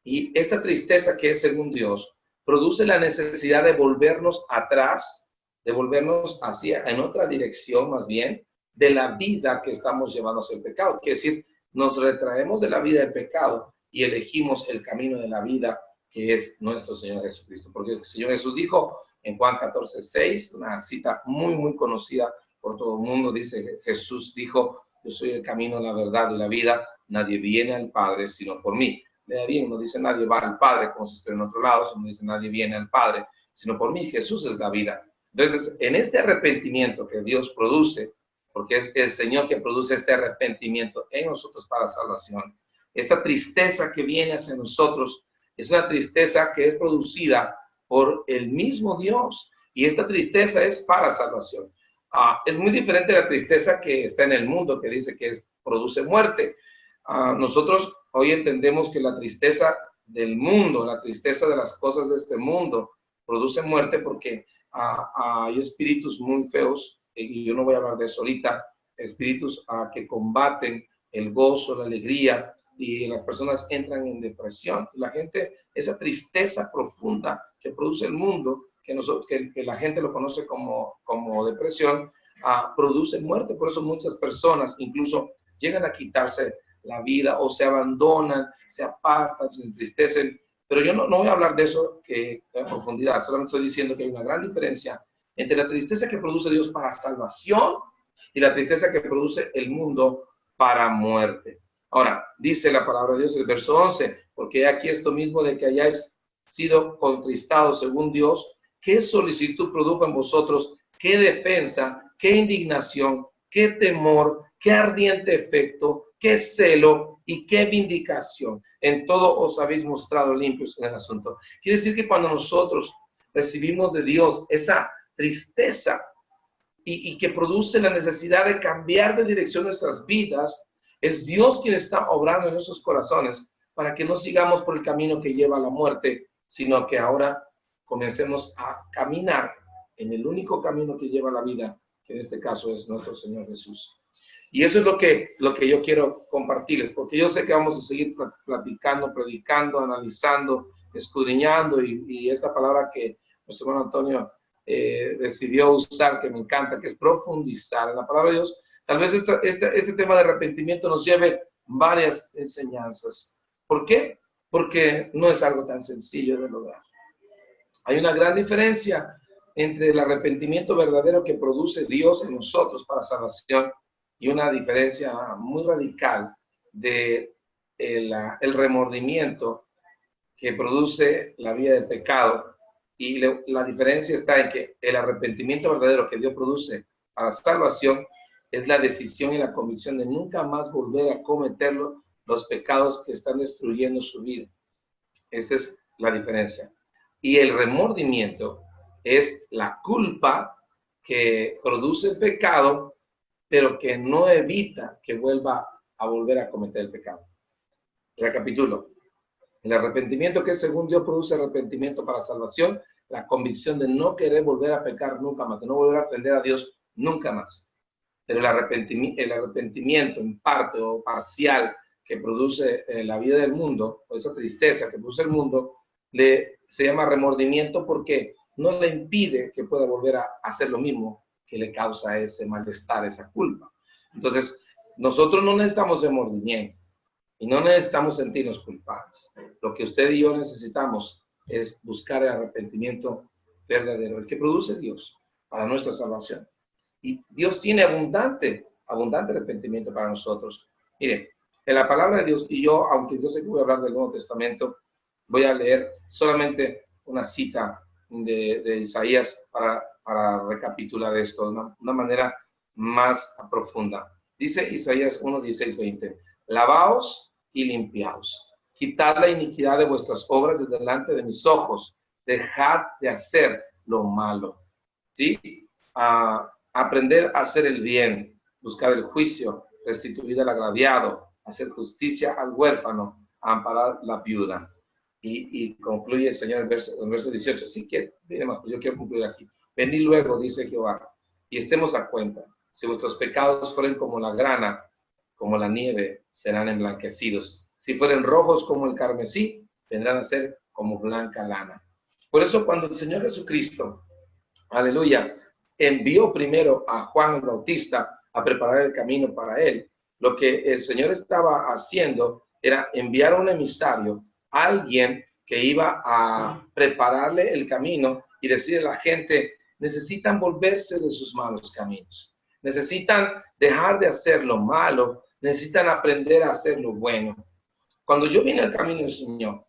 [SPEAKER 4] y esta tristeza, que es según Dios, produce la necesidad de volvernos atrás, de volvernos en otra dirección más bien, de la vida que estamos llevando hacia el pecado. Quiere decir, nos retraemos de la vida del pecado y elegimos el camino de la vida, que es nuestro Señor Jesucristo. Porque el Señor Jesús dijo en Juan 14:6, una cita muy, muy conocida por todo el mundo, dice, Jesús dijo, yo soy el camino, la verdad y la vida, nadie viene al Padre sino por mí. Lea bien, no dice nadie va al Padre como si estuviera en otro lado, no dice nadie viene al Padre sino por mí. Jesús es la vida. Entonces, en este arrepentimiento que Dios produce, porque es el Señor que produce este arrepentimiento en nosotros para salvación, esta tristeza que viene hacia nosotros es una tristeza que es producida por el mismo Dios, y esta tristeza es para salvación. Es muy diferente a la tristeza que está en el mundo, que dice que produce muerte. Nosotros hoy entendemos que la tristeza del mundo, la tristeza de las cosas de este mundo, produce muerte porque hay espíritus muy feos, y yo no voy a hablar de eso ahorita, espíritus que combaten el gozo, la alegría, y las personas entran en depresión. La gente, esa tristeza profunda que produce el mundo, que la gente lo conoce como depresión, produce muerte. Por eso muchas personas incluso llegan a quitarse la vida o se abandonan, se apartan, se entristecen. Pero yo no voy a hablar de eso en profundidad, solamente estoy diciendo que hay una gran diferencia entre la tristeza que produce Dios para salvación y la tristeza que produce el mundo para muerte. Ahora, dice la palabra de Dios en el verso 11, porque aquí esto mismo de que hayáis sido contristados según Dios, ¿qué solicitud produjo en vosotros? ¿Qué defensa? ¿Qué indignación? ¿Qué temor? ¿Qué ardiente efecto? ¿Qué celo? ¿Y qué vindicación? En todo os habéis mostrado limpios en el asunto. Quiere decir que cuando nosotros recibimos de Dios esa tristeza y que produce la necesidad de cambiar de dirección nuestras vidas, es Dios quien está obrando en nuestros corazones para que no sigamos por el camino que lleva a la muerte, sino que ahora comencemos a caminar en el único camino que lleva a la vida, que en este caso es nuestro Señor Jesús. Y eso es lo que yo quiero compartirles, porque yo sé que vamos a seguir platicando, predicando, analizando, escudriñando, y esta palabra que nuestro hermano Antonio decidió usar, que me encanta, que es profundizar en la palabra de Dios. Tal vez este tema de arrepentimiento nos lleve varias enseñanzas. ¿Por qué? Porque no es algo tan sencillo de lograr. Hay una gran diferencia entre el arrepentimiento verdadero que produce Dios en nosotros para salvación y una diferencia muy radical de el remordimiento que produce la vida del pecado. Y la diferencia está en que el arrepentimiento verdadero que Dios produce para salvación es la decisión y la convicción de nunca más volver a cometer los pecados que están destruyendo su vida. Esa es la diferencia. Y el remordimiento es la culpa que produce el pecado, pero que no evita que vuelva a volver a cometer el pecado. Recapitulo. El arrepentimiento, que según Dios produce arrepentimiento para salvación, la convicción de no querer volver a pecar nunca más, de no volver a ofender a Dios nunca más. Pero el arrepentimiento en parte o parcial que produce la vida del mundo, o esa tristeza que produce el mundo, se llama remordimiento porque no le impide que pueda volver a hacer lo mismo que le causa ese malestar, esa culpa. Entonces, nosotros no necesitamos remordimiento y no necesitamos sentirnos culpables. Lo que usted y yo necesitamos es buscar el arrepentimiento verdadero, el que produce Dios para nuestra salvación. Y Dios tiene abundante arrepentimiento para nosotros. Miren, en la palabra de Dios, y yo, aunque yo sé que voy a hablar del Nuevo Testamento, voy a leer solamente una cita de Isaías para recapitular esto de una manera más profunda. Dice Isaías 1, 16, 20. Lavaos y limpiaos. Quitad la iniquidad de vuestras obras de delante de mis ojos. Dejad de hacer lo malo. ¿Sí? aprender a hacer el bien, buscar el juicio, restituir al agraviado, hacer justicia al huérfano, amparar la viuda. Y concluye el Señor en el verso 18. Así que, miren más, yo quiero concluir aquí. Venid luego, dice Jehová, y estemos a cuenta. Si vuestros pecados fueren como la grana, como la nieve, serán emblanquecidos. Si fueren rojos como el carmesí, vendrán a ser como blanca lana. Por eso cuando el Señor Jesucristo, aleluya, envió primero a Juan el Bautista a preparar el camino para él, lo que el Señor estaba haciendo era enviar a un emisario, a alguien que iba a prepararle el camino y decirle a la gente, necesitan volverse de sus malos caminos, necesitan dejar de hacer lo malo, necesitan aprender a hacer lo bueno. Cuando yo vine al camino del Señor,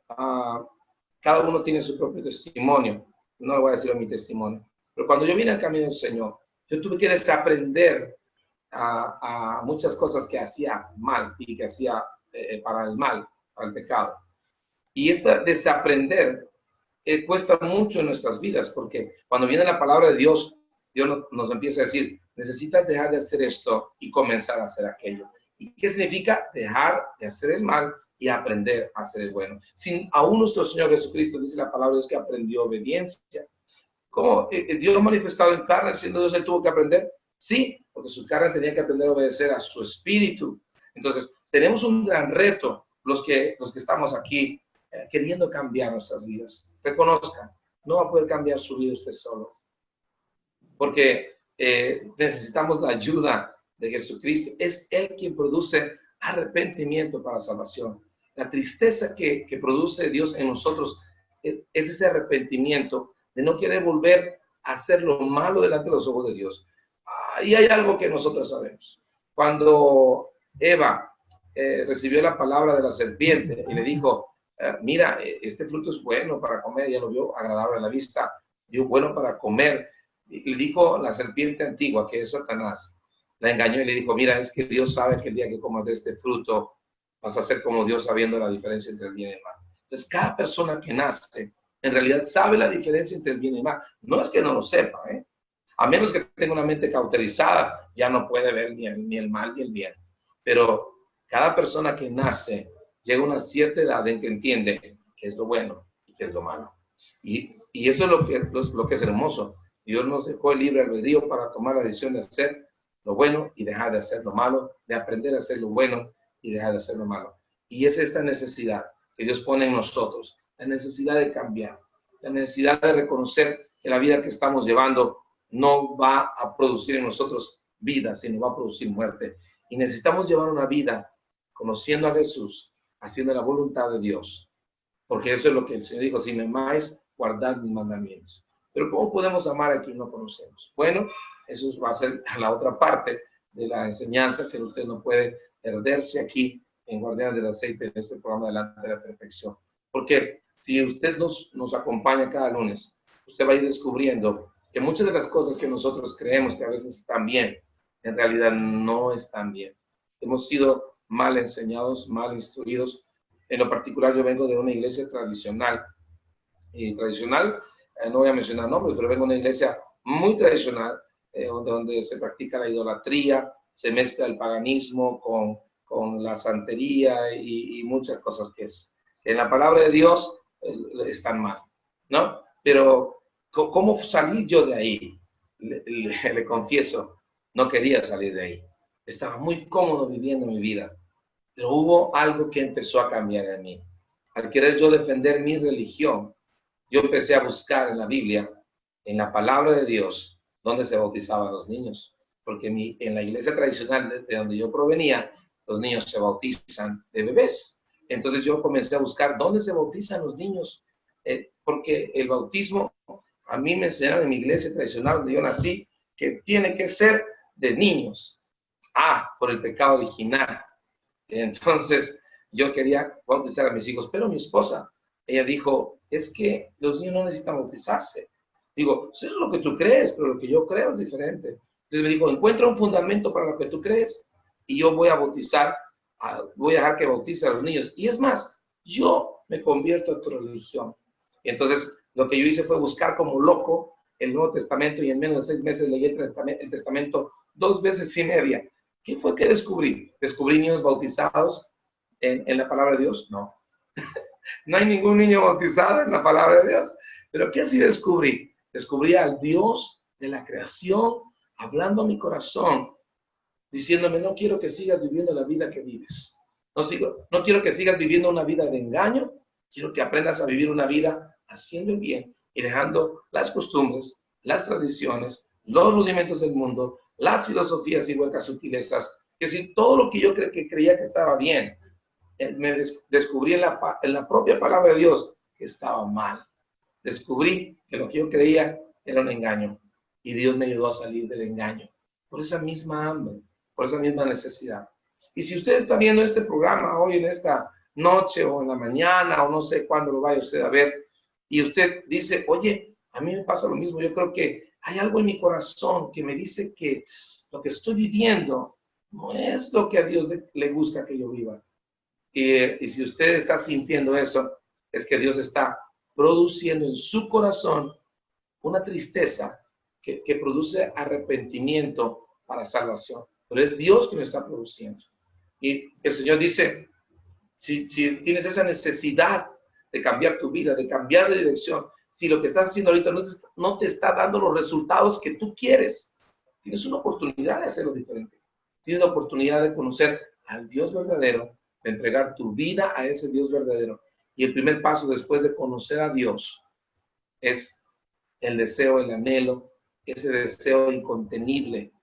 [SPEAKER 4] cada uno tiene su propio testimonio, no le voy a decir mi testimonio, pero cuando yo vine al camino del Señor, yo tuve que desaprender a muchas cosas que hacía mal y que hacía para el mal, para el pecado. Y ese desaprender cuesta mucho en nuestras vidas, porque cuando viene la palabra de Dios, Dios nos empieza a decir, necesitas dejar de hacer esto y comenzar a hacer aquello. ¿Y qué significa dejar de hacer el mal y aprender a hacer el bueno? Sin aún nuestro Señor Jesucristo, dice la palabra de Dios, que aprendió obediencia. ¿Cómo Dios manifestado en carne, siendo Dios, él tuvo que aprender? Sí, porque su carne tenía que aprender a obedecer a su espíritu. Entonces, tenemos un gran reto, los que estamos aquí, queriendo cambiar nuestras vidas. Reconozcan, no va a poder cambiar su vida usted solo, porque necesitamos la ayuda de Jesucristo. Es Él quien produce arrepentimiento para salvación. La tristeza que produce Dios en nosotros es ese arrepentimiento de no querer volver a hacer lo malo delante de los ojos de Dios. Y hay algo que nosotros sabemos. Cuando Eva recibió la palabra de la serpiente y le dijo, mira, este fruto es bueno para comer, ya lo vio agradable a la vista, dio bueno para comer. Y le dijo la serpiente antigua, que es Satanás, la engañó y le dijo, mira, es que Dios sabe que el día que comas de este fruto vas a ser como Dios sabiendo la diferencia entre el bien y el mal. Entonces, cada persona que nace, en realidad sabe la diferencia entre el bien y el mal. No es que no lo sepa, a menos que tenga una mente cauterizada, ya no puede ver ni el mal ni el bien. Pero cada persona que nace llega a una cierta edad en que entiende qué es lo bueno y qué es lo malo. Y eso es lo que es hermoso. Dios nos dejó el libre albedrío para tomar la decisión de hacer lo bueno y dejar de hacer lo malo, de aprender a hacer lo bueno y dejar de hacer lo malo. Y es esta necesidad que Dios pone en nosotros, la necesidad de cambiar, la necesidad de reconocer que la vida que estamos llevando no va a producir en nosotros vida, sino va a producir muerte. Y necesitamos llevar una vida conociendo a Jesús, haciendo la voluntad de Dios. Porque eso es lo que el Señor dijo, si me amáis, guardad mis mandamientos. Pero ¿cómo podemos amar a quien no conocemos? Bueno, eso va a ser la otra parte de la enseñanza que usted no puede perderse aquí en Guardianes del Aceite, en este programa Delante de la Perfección. Porque si usted nos acompaña cada lunes, usted va a ir descubriendo que muchas de las cosas que nosotros creemos que a veces están bien, en realidad no están bien. Hemos sido mal enseñados, mal instruidos. En lo particular, yo vengo de una iglesia tradicional. Y tradicional, no voy a mencionar nombres, pero vengo de una iglesia muy tradicional, donde se practica la idolatría, se mezcla el paganismo con la santería y muchas cosas que en la palabra de Dios están mal, ¿no? Pero, ¿cómo salí yo de ahí? Le confieso, no quería salir de ahí. Estaba muy cómodo viviendo mi vida, pero hubo algo que empezó a cambiar en mí. Al querer yo defender mi religión, yo empecé a buscar en la Biblia, en la palabra de Dios, dónde se bautizaban los niños. Porque en la iglesia tradicional de donde yo provenía, los niños se bautizan de bebés. Entonces yo comencé a buscar dónde se bautizan los niños, porque el bautismo, a mí me enseñaron en mi iglesia tradicional donde yo nací, que tiene que ser de niños. Por el pecado original. Entonces yo quería bautizar a mis hijos, pero mi esposa, ella dijo, es que los niños no necesitan bautizarse. Digo, eso es lo que tú crees, pero lo que yo creo es diferente. Entonces me dijo, encuentra un fundamento para lo que tú crees y yo voy a bautizar, voy a dejar que bautice a los niños. Y es más, yo me convierto a tu religión. Y entonces lo que yo hice fue buscar como loco el Nuevo Testamento y en menos de 6 meses leí el Testamento 2 veces y media. ¿Qué fue que descubrí? ¿Descubrí niños bautizados en la palabra de Dios? No. No hay ningún niño bautizado en la palabra de Dios. Pero ¿qué sí descubrí? Descubrí al Dios de la creación hablando a mi corazón, diciéndome, no quiero que sigas viviendo la vida que vives. No quiero que sigas viviendo una vida de engaño. Quiero que aprendas a vivir una vida haciendo el bien y dejando las costumbres, las tradiciones, los rudimentos del mundo, las filosofías y huecas sutilezas. Que si todo lo que yo creía que estaba bien, me descubrí en la propia palabra de Dios que estaba mal. Descubrí que lo que yo creía era un engaño y Dios me ayudó a salir del engaño por esa misma hambre, por esa misma necesidad. Y si usted está viendo este programa hoy en esta noche o en la mañana o no sé cuándo lo vaya usted a ver y usted dice, oye, a mí me pasa lo mismo, yo creo que hay algo en mi corazón que me dice que lo que estoy viviendo no es lo que a Dios le gusta que yo viva. Y si usted está sintiendo eso, es que Dios está produciendo en su corazón una tristeza que produce arrepentimiento para salvación. Pero es Dios que lo está produciendo. Y el Señor dice, si tienes esa necesidad de cambiar tu vida, de cambiar de dirección, si lo que estás haciendo ahorita no te está dando los resultados que tú quieres, tienes una oportunidad de hacerlo diferente. Tienes la oportunidad de conocer al Dios verdadero, de entregar tu vida a ese Dios verdadero. Y el primer paso después de conocer a Dios es el deseo, el anhelo, ese deseo incontenible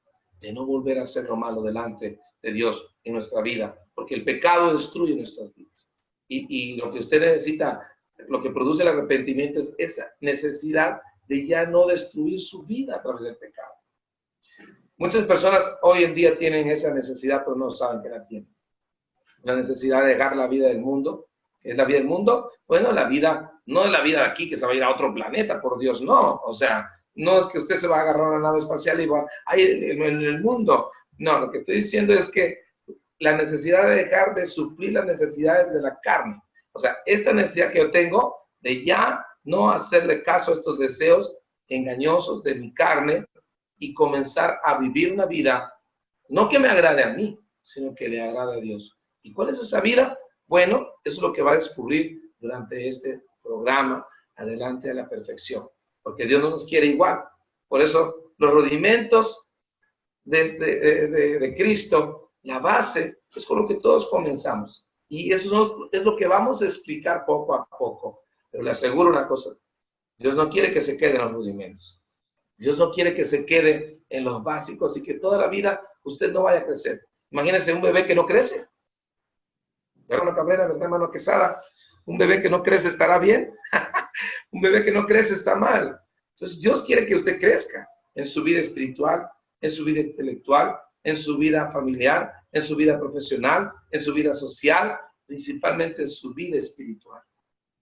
[SPEAKER 4] de no volver a hacer lo malo delante de Dios en nuestra vida, porque el pecado destruye nuestras vidas. Y lo que usted necesita, lo que produce el arrepentimiento es esa necesidad de ya no destruir su vida a través del pecado. Muchas personas hoy en día tienen esa necesidad, pero no saben que la tienen. La necesidad de dejar la vida del mundo. ¿Es la vida del mundo? Bueno, la vida, no es la vida de aquí que se va a ir a otro planeta, por Dios, no. O sea, no es que usted se va a agarrar una nave espacial y va a ir en el mundo. No, lo que estoy diciendo es que la necesidad de dejar de suplir las necesidades de la carne. O sea, esta necesidad que yo tengo de ya no hacerle caso a estos deseos engañosos de mi carne y comenzar a vivir una vida, no que me agrade a mí, sino que le agrade a Dios. ¿Y cuál es esa vida? Bueno, eso es lo que va a descubrir durante este programa, Adelante a la Perfección, porque Dios no nos quiere igual. Por eso los rudimentos de Cristo, la base, es con lo que todos comenzamos. Y eso es lo que vamos a explicar poco a poco. Pero le aseguro una cosa, Dios no quiere que se quede en los rudimentos. Dios no quiere que se quede en los básicos y que toda la vida usted no vaya a crecer. Imagínense un bebé que no crece. Hermano Cabrera, ¿verdad, hermano Quesada? Un bebé que no crece estará bien. Un bebé que no crece está mal. Entonces Dios quiere que usted crezca en su vida espiritual, en su vida intelectual, en su vida familiar, en su vida profesional, en su vida social, principalmente en su vida espiritual.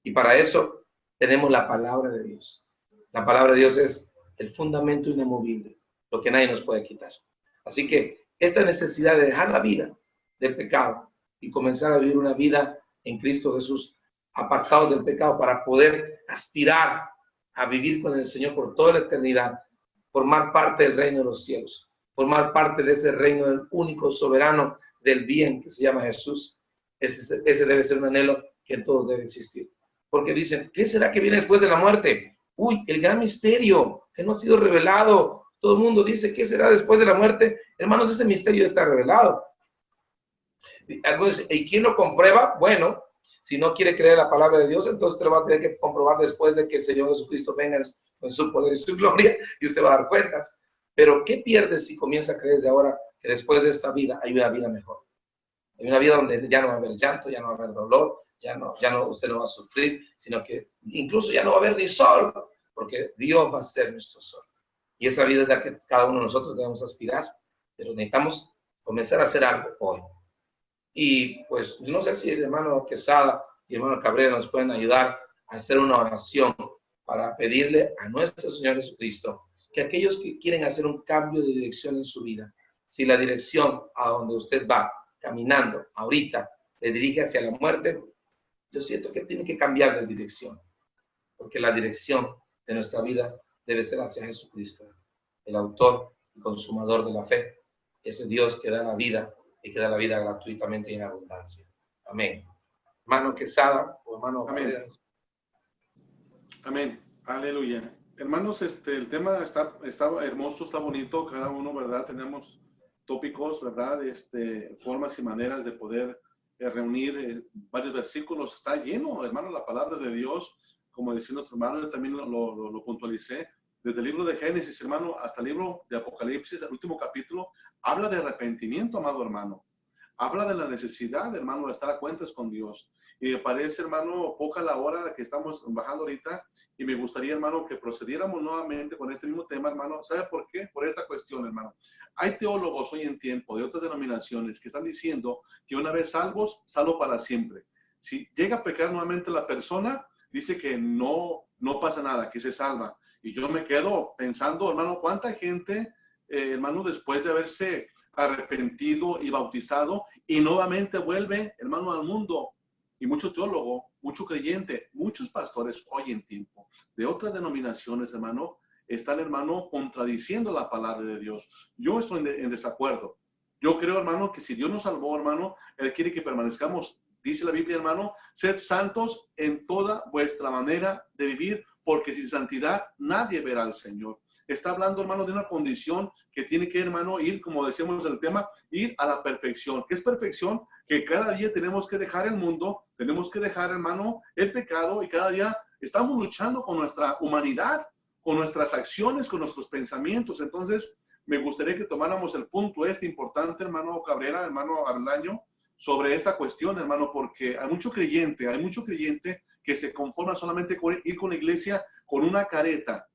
[SPEAKER 4] Y para eso tenemos la palabra de Dios. La palabra de Dios es el fundamento inamovible, lo que nadie nos puede quitar. Así que esta necesidad de dejar la vida del pecado y comenzar a vivir una vida en Cristo Jesús, apartados del pecado para poder aspirar a vivir con el Señor por toda la eternidad, formar parte del reino de los cielos, formar parte de ese reino del único soberano del bien que se llama Jesús. Ese debe ser un anhelo que en todos debe existir. Porque dicen, ¿qué será que viene después de la muerte? Uy, el gran misterio que no ha sido revelado. Todo el mundo dice, ¿qué será después de la muerte? Hermanos, ese misterio está revelado. Algunos dicen, ¿y quién lo comprueba? Bueno, si no quiere creer la palabra de Dios, entonces usted lo va a tener que comprobar después de que el Señor Jesucristo venga en su poder y su gloria y usted va a dar cuentas. Pero ¿qué pierde si comienza a creer desde ahora que después de esta vida hay una vida mejor? Hay una vida donde ya no va a haber llanto, ya no va a haber dolor, ya no, usted no va a sufrir, sino que incluso ya no va a haber ni sol, porque Dios va a ser nuestro sol. Y esa vida es la que cada uno de nosotros debemos aspirar, pero necesitamos comenzar a hacer algo hoy. Y pues no sé si el hermano Quesada y el hermano Cabrera nos pueden ayudar a hacer una oración para pedirle a nuestro Señor Jesucristo que aquellos que quieren hacer un cambio de dirección en su vida, si la dirección a donde usted va caminando ahorita le dirige hacia la muerte, yo siento que tiene que cambiar de dirección, porque la dirección de nuestra vida debe ser hacia Jesucristo, el autor y consumador de la fe. Ese Dios que da la vida y que da la vida gratuitamente y en abundancia. Amén. Hermano Quesada o hermano
[SPEAKER 3] Amén.
[SPEAKER 4] Barrera.
[SPEAKER 3] Amén. Aleluya. Hermanos, el tema está hermoso, está bonito, cada uno, ¿verdad? Tenemos tópicos, ¿verdad? Formas y maneras de poder reunir varios versículos. Está lleno, hermano, la palabra de Dios, como decía nuestro hermano, yo también lo puntualicé. Desde el libro de Génesis, hermano, hasta el libro de Apocalipsis, el último capítulo, habla de arrepentimiento, amado hermano. Habla de la necesidad, hermano, de estar a cuentas con Dios. Y me parece, hermano, poca la hora que estamos bajando ahorita. Y me gustaría, hermano, que procediéramos nuevamente con este mismo tema, hermano. ¿Sabe por qué? Por esta cuestión, hermano. Hay teólogos hoy en tiempo de otras denominaciones que están diciendo que una vez salvos, salvo para siempre. Si llega a pecar nuevamente la persona, dice que no pasa nada, que se salva. Y yo me quedo pensando, hermano, cuánta gente, hermano, después de haberse arrepentido y bautizado y nuevamente vuelve, hermano, al mundo. Y mucho teólogo, mucho creyente, muchos pastores hoy en tiempo de otras denominaciones, hermano, están, hermano, contradiciendo la palabra de Dios. Yo estoy en desacuerdo. Yo creo, hermano, que si Dios nos salvó, hermano, Él quiere que permanezcamos. Dice la Biblia, hermano, sed santos en toda vuestra manera de vivir, porque sin santidad nadie verá al Señor. Está hablando, hermano, de una condición que tiene que, hermano, ir, como decíamos en el tema, ir a la perfección. ¿Qué es perfección? Que cada día tenemos que dejar el mundo, tenemos que dejar, hermano, el pecado, y cada día estamos luchando con nuestra humanidad, con nuestras acciones, con nuestros pensamientos. Entonces, me gustaría que tomáramos el punto importante, hermano Cabrera, hermano Arlaño, sobre esta cuestión, hermano, porque hay mucho creyente que se conforma solamente con ir con la iglesia con una careta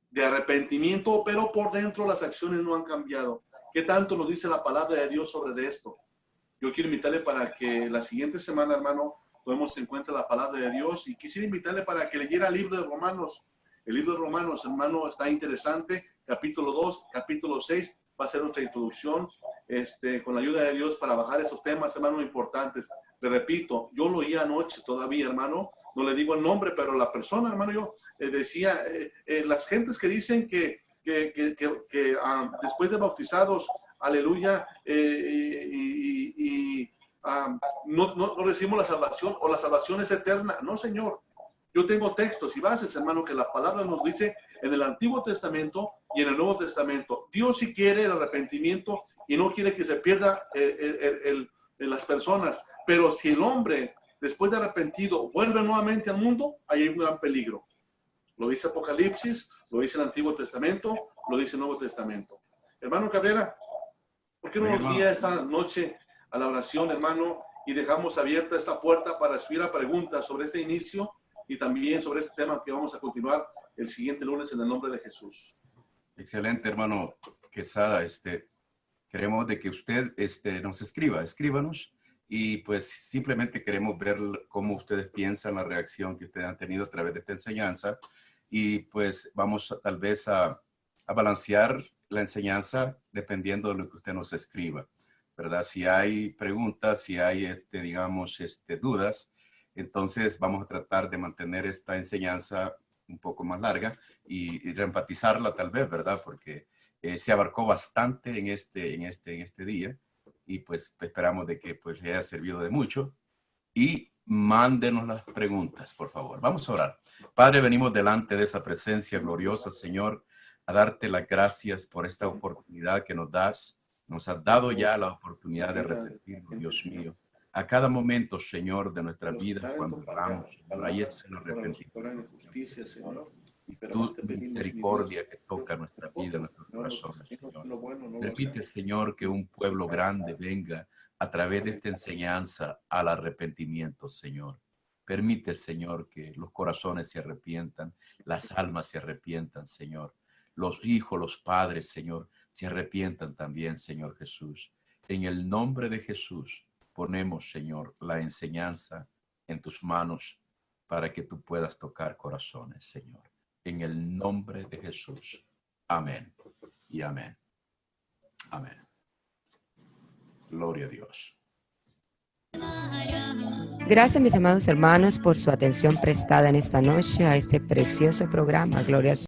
[SPEAKER 3] de arrepentimiento, pero por dentro las acciones no han cambiado. ¿Qué tanto nos dice la palabra de Dios sobre esto? Yo quiero invitarle para que la siguiente semana, hermano, tomemos en cuenta la palabra de Dios, y quisiera invitarle para que leyera el libro de Romanos. El libro de Romanos, hermano, está interesante. Capítulo 2, capítulo 6, va a ser nuestra introducción, con la ayuda de Dios, para bajar esos temas, hermano, importantes. Le repito, yo lo oí anoche todavía, hermano, no le digo el nombre, pero la persona, hermano, yo decía, las gentes que dicen que después de bautizados, aleluya, no recibimos la salvación, o la salvación es eterna. No, Señor. Yo tengo textos y bases, hermano, que la palabra nos dice en el Antiguo Testamento y en el Nuevo Testamento. Dios sí quiere el arrepentimiento y no quiere que se pierda las personas. Pero si el hombre, después de arrepentido, vuelve nuevamente al mundo, ahí hay un gran peligro. Lo dice Apocalipsis, lo dice el Antiguo Testamento, lo dice el Nuevo Testamento. Hermano Cabrera, ¿por qué no nos guía esta noche a la oración, hermano, y dejamos abierta esta puerta para subir a preguntas sobre este inicio y también sobre este tema que vamos a continuar el siguiente lunes en el nombre de Jesús?
[SPEAKER 2] Excelente, hermano Quesada. Queremos de que usted nos escríbanos, y pues simplemente queremos ver cómo ustedes piensan, la reacción que ustedes han tenido a través de esta enseñanza, y pues vamos tal vez a balancear la enseñanza dependiendo de lo que usted nos escriba, ¿verdad? Si hay preguntas, si hay, digamos, dudas, entonces vamos a tratar de mantener esta enseñanza un poco más larga y reenfatizarla tal vez, ¿verdad? Porque se abarcó bastante en este día, y pues esperamos de que pues le haya servido de mucho. Y mándenos las preguntas, por favor. Vamos a orar. Padre, venimos delante de esa presencia gloriosa, Señor, a darte las gracias por esta oportunidad que nos das. Nos has dado ya la oportunidad de repetirlo, Dios mío. A cada momento, Señor, de nuestra vida, cuando oramos, ahí está el arrepentimiento, Señor. Y tu misericordia que toca nuestra vida, nuestros corazones, Señor. Permite, Señor, que un pueblo grande venga a través de esta enseñanza al arrepentimiento, Señor. Permite, Señor, que los corazones se arrepientan, las almas se arrepientan, Señor. Los hijos, los padres, Señor, se arrepientan también, Señor Jesús. En el nombre de Jesús ponemos, Señor, la enseñanza en tus manos para que tú puedas tocar corazones, Señor. En el nombre de Jesús. Amén y amén. Amén. Gloria a Dios.
[SPEAKER 1] Gracias, mis amados hermanos, por su atención prestada en esta noche a este precioso programa. Gloria al Señor.